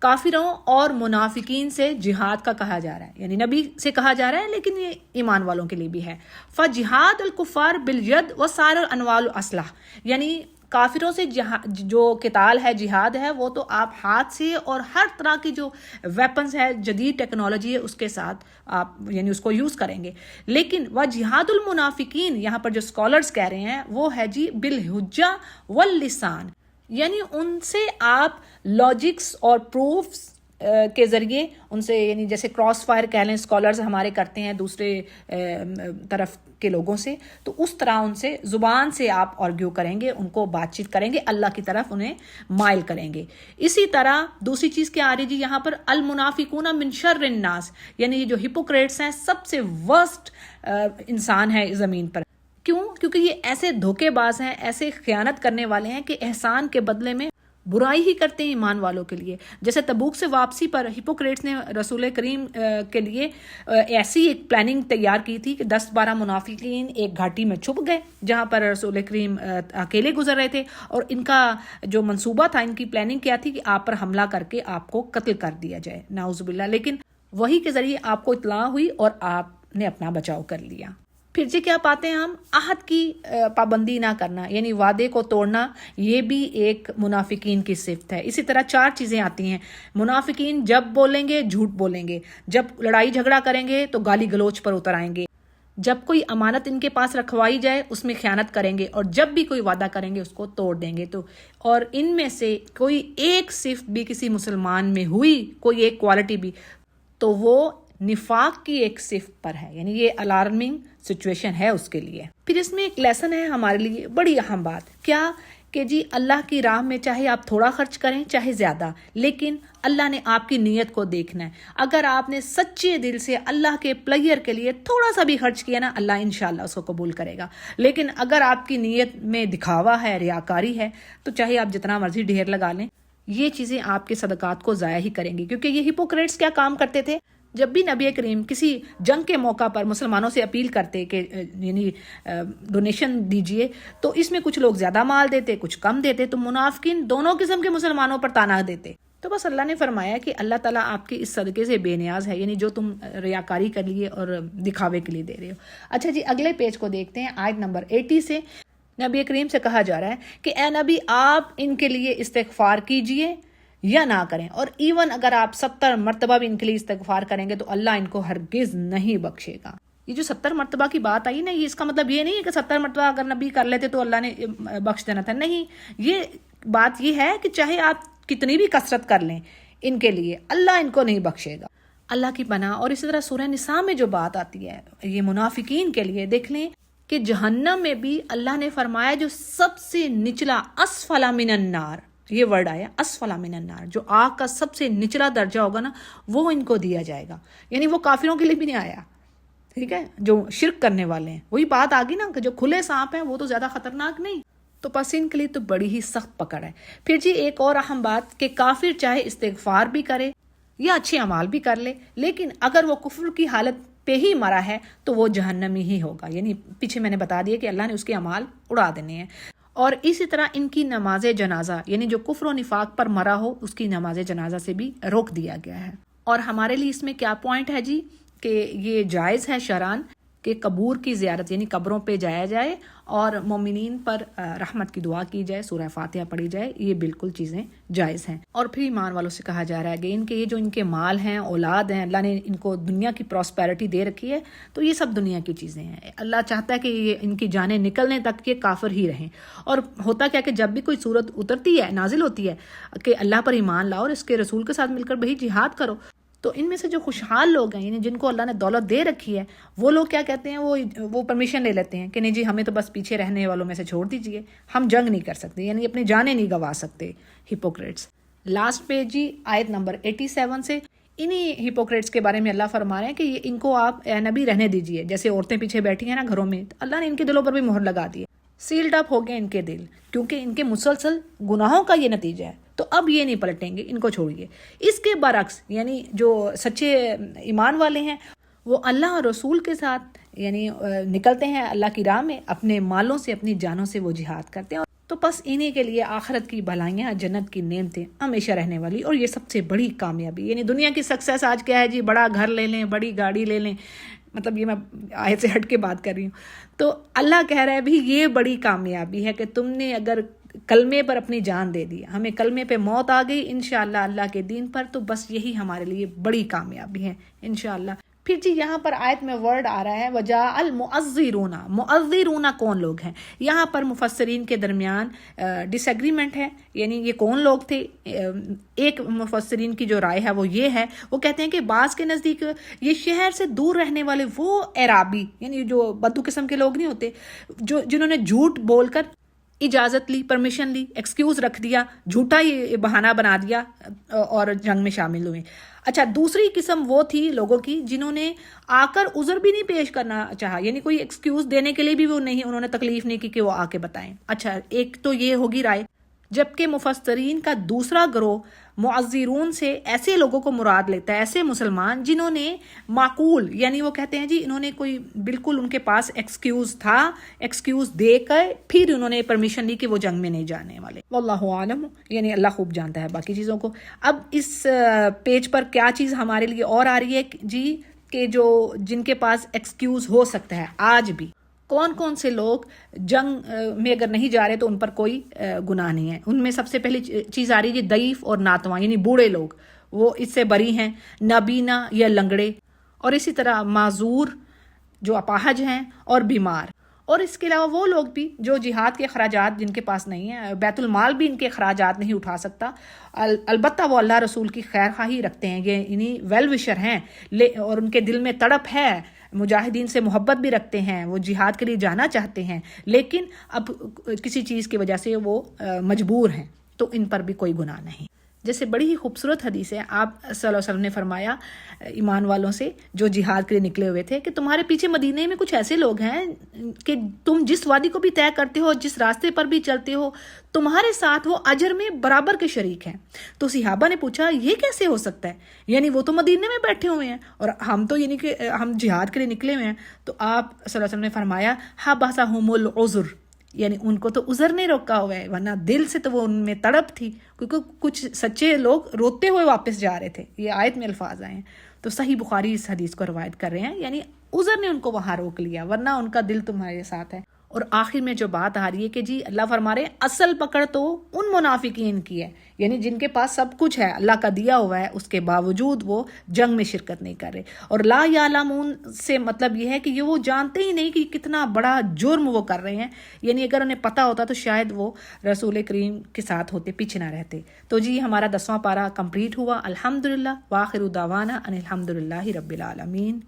کافروں اور منافقین سے جہاد کا کہا جا رہا ہے، یعنی نبی سے کہا جا رہا ہے لیکن یہ ایمان والوں کے لیے بھی ہے۔ فجہاد الکفار بالید وسائر انواع الاسلحہ، یعنی کافروں سے جو قتال ہے، جہاد ہے، وہ تو آپ ہاتھ سے اور ہر طرح کی جو ویپنز ہے، جدید ٹیکنالوجی ہے، اس کے ساتھ آپ یعنی اس کو یوز کریں گے۔ لیکن وہ جہاد المنافقین، یہاں پر جو اسکالرز کہہ رہے ہیں وہ ہے جی بالحجہ واللسان، یعنی ان سے آپ لاجکس اور پروفس کے ذریعے ان سے، یعنی جیسے کراس فائر کہہ لیں اسکالرز ہمارے کرتے ہیں دوسرے طرف کے لوگوں سے، تو اس طرح ان سے زبان سے آپ آرگیو کریں گے، ان کو بات چیت کریں گے، اللہ کی طرف انہیں مائل کریں گے۔ اسی طرح دوسری چیز کیا آ رہی جی یہاں پر؟ المنافقون من شر الناس، یعنی یہ جو ہپوکریٹس ہیں سب سے ورسٹ انسان ہے زمین پر۔ کیوں؟ کیونکہ یہ ایسے دھوکے باز ہیں، ایسے خیانت کرنے والے ہیں کہ احسان کے بدلے میں برائی ہی کرتے ہیں ایمان والوں کے لیے۔ جیسے تبوک سے واپسی پر ہپوکریٹس نے رسول کریم کے لیے ایسی ایک پلاننگ تیار کی تھی کہ 10-12 منافقین ایک گھاٹی میں چھپ گئے جہاں پر رسول کریم اکیلے گزر رہے تھے، اور ان کا جو منصوبہ تھا، ان کی پلاننگ کیا تھی کہ آپ پر حملہ کر کے آپ کو قتل کر دیا جائے، نعوذ باللہ۔ لیکن وہی کے ذریعے آپ کو اطلاع ہوئی اور آپ نے اپنا بچاؤ کر لیا۔ پھر جی کیا پاتے ہیں ہم؟ عہد کی پابندی نہ کرنا، یعنی وعدے کو توڑنا، یہ بھی ایک منافقین کی صفت ہے۔ اسی طرح 4 چیزیں آتی ہیں۔ منافقین جب بولیں گے جھوٹ بولیں گے، جب لڑائی جھگڑا کریں گے تو گالی گلوچ پر اتر آئیں گے، جب کوئی امانت ان کے پاس رکھوائی جائے اس میں خیانت کریں گے، اور جب بھی کوئی وعدہ کریں گے اس کو توڑ دیں گے۔ تو اور ان میں سے کوئی ایک صفت بھی کسی مسلمان میں ہوئی، کوئی ایک کوالٹی بھی، تو وہ نفاق کی ایک صفت پر ہے، یعنی یہ الارمنگ سچویشن ہے اس کے لیے۔ پھر اس میں ایک لیسن ہے ہمارے لیے بڑی اہم بات، کیا کہ جی اللہ کی راہ میں چاہے آپ تھوڑا خرچ کریں چاہے زیادہ، لیکن اللہ نے آپ کی نیت کو دیکھنا ہے۔ اگر آپ نے سچے دل سے اللہ کے پلیئر کے لیے تھوڑا سا بھی خرچ کیا نا، اللہ انشاءاللہ اس کو قبول کرے گا۔ لیکن اگر آپ کی نیت میں دکھاوا ہے، ریاکاری ہے، تو چاہے آپ جتنا مرضی ڈھیر لگا لیں، یہ چیزیں آپ کے صدقات کو ضائع ہی کریں گی۔ کیونکہ یہ ہپوکریٹس کیا کام کرتے تھے؟ جب بھی نبی کریم کسی جنگ کے موقع پر مسلمانوں سے اپیل کرتے کہ یعنی ڈونیشن دیجئے، تو اس میں کچھ لوگ زیادہ مال دیتے، کچھ کم دیتے، تو منافقین دونوں قسم کے مسلمانوں پر تانا دیتے. تو بس اللہ نے فرمایا کہ اللہ تعالیٰ آپ کے اس صدقے سے بے نیاز ہے، یعنی جو تم ریاکاری کر لیے اور دکھاوے کے لیے دے رہے ہو. اچھا جی، اگلے پیج کو دیکھتے ہیں. آیت نمبر 80 سے نبی کریم سے کہا جا رہا ہے کہ اے نبی آپ ان کے لیے استغفار کیجئے یا نہ کریں، اور ایون اگر آپ 70 مرتبہ بھی ان کے لیے استغفار کریں گے تو اللہ ان کو ہرگز نہیں بخشے گا. یہ جو 70 مرتبہ کی بات آئی نا، یہ اس کا مطلب یہ نہیں ہے کہ 70 مرتبہ اگر نبی کر لیتے تو اللہ نے بخش دینا تھا. نہیں، یہ بات یہ ہے کہ چاہے آپ کتنی بھی کثرت کر لیں ان کے لیے، اللہ ان کو نہیں بخشے گا. اللہ کی پناہ. اور اسی طرح سورہ نساء میں جو بات آتی ہے یہ منافقین کے لیے، دیکھ لیں کہ جہنم میں بھی اللہ نے فرمایا جو سب سے نچلا اسفل من النار، یہ ورڈ آیا اسفل من النار، جو آگ کا سب سے نچلا درجہ ہوگا نا وہ ان کو دیا جائے گا. یعنی وہ کافروں کے لیے بھی نہیں آیا، ٹھیک ہے، جو شرک کرنے والے ہیں. وہی بات آگی نا کہ جو کھلے سانپ ہیں وہ تو زیادہ خطرناک نہیں، تو پس ان کے لیے تو بڑی ہی سخت پکڑ ہے. پھر جی ایک اور اہم بات کہ کافر چاہے استغفار بھی کرے یا اچھے اعمال بھی کر لے، لیکن اگر وہ کفر کی حالت پہ ہی مرا ہے تو وہ جہنمی ہی ہوگا. یعنی پیچھے میں نے بتا دیا کہ اللہ نے اس کے اعمال اڑا دینے ہیں. اور اسی طرح ان کی نماز جنازہ، یعنی جو کفر و نفاق پر مرا ہو اس کی نماز جنازہ سے بھی روک دیا گیا ہے. اور ہمارے لیے اس میں کیا پوائنٹ ہے جی کہ یہ جائز ہے شرعاً کہ قبور کی زیارت یعنی قبروں پہ جایا جائے اور مومنین پر رحمت کی دعا کی جائے، سورہ فاتحہ پڑھی جائے، یہ بالکل چیزیں جائز ہیں. اور پھر ایمان والوں سے کہا جا رہا ہے کہ ان کے یہ جو ان کے مال ہیں، اولاد ہیں، اللہ نے ان کو دنیا کی پراسپیرٹی دے رکھی ہے، تو یہ سب دنیا کی چیزیں ہیں. اللہ چاہتا ہے کہ یہ ان کی جانیں نکلنے تک یہ کافر ہی رہیں. اور ہوتا کیا کہ جب بھی کوئی صورت اترتی ہے، نازل ہوتی ہے کہ اللہ پر ایمان لاؤ اور اس کے رسول کے ساتھ مل کر بھئی جہاد کرو، تو ان میں سے جو خوشحال لوگ ہیں، یعنی جن کو اللہ نے دولت دے رکھی ہے، وہ لوگ کیا کہتے ہیں، وہ پرمیشن لے لیتے ہیں کہ نہیں جی ہمیں تو بس پیچھے رہنے والوں میں سے چھوڑ دیجئے، ہم جنگ نہیں کر سکتے، یعنی اپنی جانیں نہیں گنوا سکتے. ہپوکریٹس. لاسٹ پیج جی آیت نمبر 87 سے انہی ہپوکریٹس کے بارے میں اللہ فرما رہے ہیں کہ ان کو آپ اے نبی رہنے دیجئے. جیسے عورتیں پیچھے بیٹھی ہیں نا گھروں میں، اللہ نے ان کے دلوں پر بھی مہر لگا دی ہے، سیلڈ اپ ہو گئے ان کے دل، کیونکہ ان کے مسلسل گناہوں کا یہ نتیجہ ہے. تو اب یہ نہیں پلٹیں گے، ان کو چھوڑیے. اس کے برعکس یعنی جو سچے ایمان والے ہیں وہ اللہ اور رسول کے ساتھ یعنی نکلتے ہیں اللہ کی راہ میں، اپنے مالوں سے اپنی جانوں سے وہ جہاد کرتے ہیں. تو بس انہی کے لیے آخرت کی بھلائیاں، جنت کی نعمتیں ہمیشہ رہنے والی، اور یہ سب سے بڑی کامیابی. یعنی دنیا کی سکسیس آج کیا ہے جی؟ بڑا گھر لے لیں، بڑی گاڑی لے لیں، مطلب یہ میں آیت سے ہٹ کے بات کر رہی ہوں. تو اللہ کہہ رہا ہے بھی یہ بڑی کامیابی ہے کہ تم نے اگر کلمے پر اپنی جان دے دی، ہمیں کلمے پہ موت آ گئی انشاءاللہ اللہ کے دین پر، تو بس یہی ہمارے لیے بڑی کامیابی ہے انشاءاللہ. پھر جی یہاں پر آیت میں ورڈ آ رہا ہے وجاء المعذرون. معذرون کون لوگ ہیں؟ یہاں پر مفسرین کے درمیان ڈس ایگریمنٹ ہے، یعنی یہ کون لوگ تھے. ایک مفسرین کی جو رائے ہے وہ یہ ہے، وہ کہتے ہیں کہ بعض کے نزدیک یہ شہر سے دور رہنے والے وہ اعرابی، یعنی جو بدو قسم کے لوگ نہیں ہوتے، جنہوں نے جھوٹ بول کر اجازت لی، پرمیشن لی، ایکسکیوز رکھ دیا، جھوٹا ہی بہانہ بنا دیا اور جنگ میں شامل ہوئے. اچھا، دوسری قسم وہ تھی لوگوں کی جنہوں نے آ کر عذر بھی نہیں پیش کرنا چاہا، یعنی کوئی ایکسکیوز دینے کے لیے بھی وہ نہیں، انہوں نے تکلیف نہیں کی کہ وہ آ کے بتائیں. اچھا، ایک تو یہ ہوگی رائے. جبکہ مفسرین کا دوسرا گروہ معذرون سے ایسے لوگوں کو مراد لیتا ہے، ایسے مسلمان جنہوں نے معقول، یعنی وہ کہتے ہیں جی انہوں نے کوئی بالکل ان کے پاس ایکسکیوز تھا، ایکسکیوز دے کر پھر انہوں نے پرمیشن لی کہ وہ جنگ میں نہیں جانے والے. واللہ عالم، یعنی اللہ خوب جانتا ہے باقی چیزوں کو. اب اس پیج پر کیا چیز ہمارے لیے اور آ رہی ہے جی کہ جن کے پاس ایکسکیوز ہو سکتا ہے آج بھی، کون کون سے لوگ جنگ میں اگر نہیں جا رہے تو ان پر کوئی گناہ نہیں ہے. ان میں سب سے پہلی چیز آ رہی ہے ضعیف اور ناتواں، یعنی بوڑھے لوگ، وہ اس سے بری ہیں، نابینا یا لنگڑے، اور اسی طرح معذور جو اپاہج ہیں اور بیمار. اور اس کے علاوہ وہ لوگ بھی جو جہاد کے اخراجات جن کے پاس نہیں ہیں، بیت المال بھی ان کے اخراجات نہیں اٹھا سکتا، البتہ وہ اللہ رسول کی خیر خواہی رکھتے ہیں، یہ انہی ویل وشر ہیں اور ان کے دل میں تڑپ ہے، مجاہدین سے محبت بھی رکھتے ہیں، وہ جہاد کے لیے جانا چاہتے ہیں، لیکن اب کسی چیز کی وجہ سے وہ مجبور ہیں، تو ان پر بھی کوئی گناہ نہیں. جیسے بڑی ہی خوبصورت حدیث ہے، آپ صلی اللہ علیہ وسلم نے فرمایا ایمان والوں سے جو جہاد کے لیے نکلے ہوئے تھے کہ تمہارے پیچھے مدینے میں کچھ ایسے لوگ ہیں کہ تم جس وادی کو بھی طے کرتے ہو، جس راستے پر بھی چلتے ہو، تمہارے ساتھ وہ اجر میں برابر کے شریک ہیں۔ تو صحابہ نے پوچھا یہ کیسے ہو سکتا ہے، یعنی وہ تو مدینے میں بیٹھے ہوئے ہیں اور ہم تو یعنی کہ ہم جہاد کے لیے نکلے ہوئے ہیں۔ تو آپ صلی اللہ علیہ وسلم نے فرمایا حبسہم العذر، یعنی ان کو تو عذر نہیں روکا ہوا ہے، ورنہ دل سے تو وہ ان میں تڑپ تھی، کیونکہ کچھ سچے لوگ روتے ہوئے واپس جا رہے تھے۔ یہ آیت میں الفاظ آئے ہیں، تو صحیح بخاری اس حدیث کو روایت کر رہے ہیں، یعنی عذر نے ان کو وہاں روک لیا، ورنہ ان کا دل تمہارے ساتھ ہے۔ اور آخر میں جو بات آ رہی ہے کہ جی اللہ فرما رہے ہیں اصل پکڑ تو ان منافقین کی ہے، یعنی جن کے پاس سب کچھ ہے، اللہ کا دیا ہوا ہے، اس کے باوجود وہ جنگ میں شرکت نہیں کر رہے۔ اور لا یعلمون سے مطلب یہ ہے کہ یہ وہ جانتے ہی نہیں کہ کتنا بڑا جرم وہ کر رہے ہیں، یعنی اگر انہیں پتہ ہوتا تو شاید وہ رسول کریم کے ساتھ ہوتے، پیچھے نہ رہتے۔ تو جی ہمارا 10واں پارہ کمپلیٹ ہوا، الحمدللہ، وآخر دعوانا ان الحمدللہ رب العالمین۔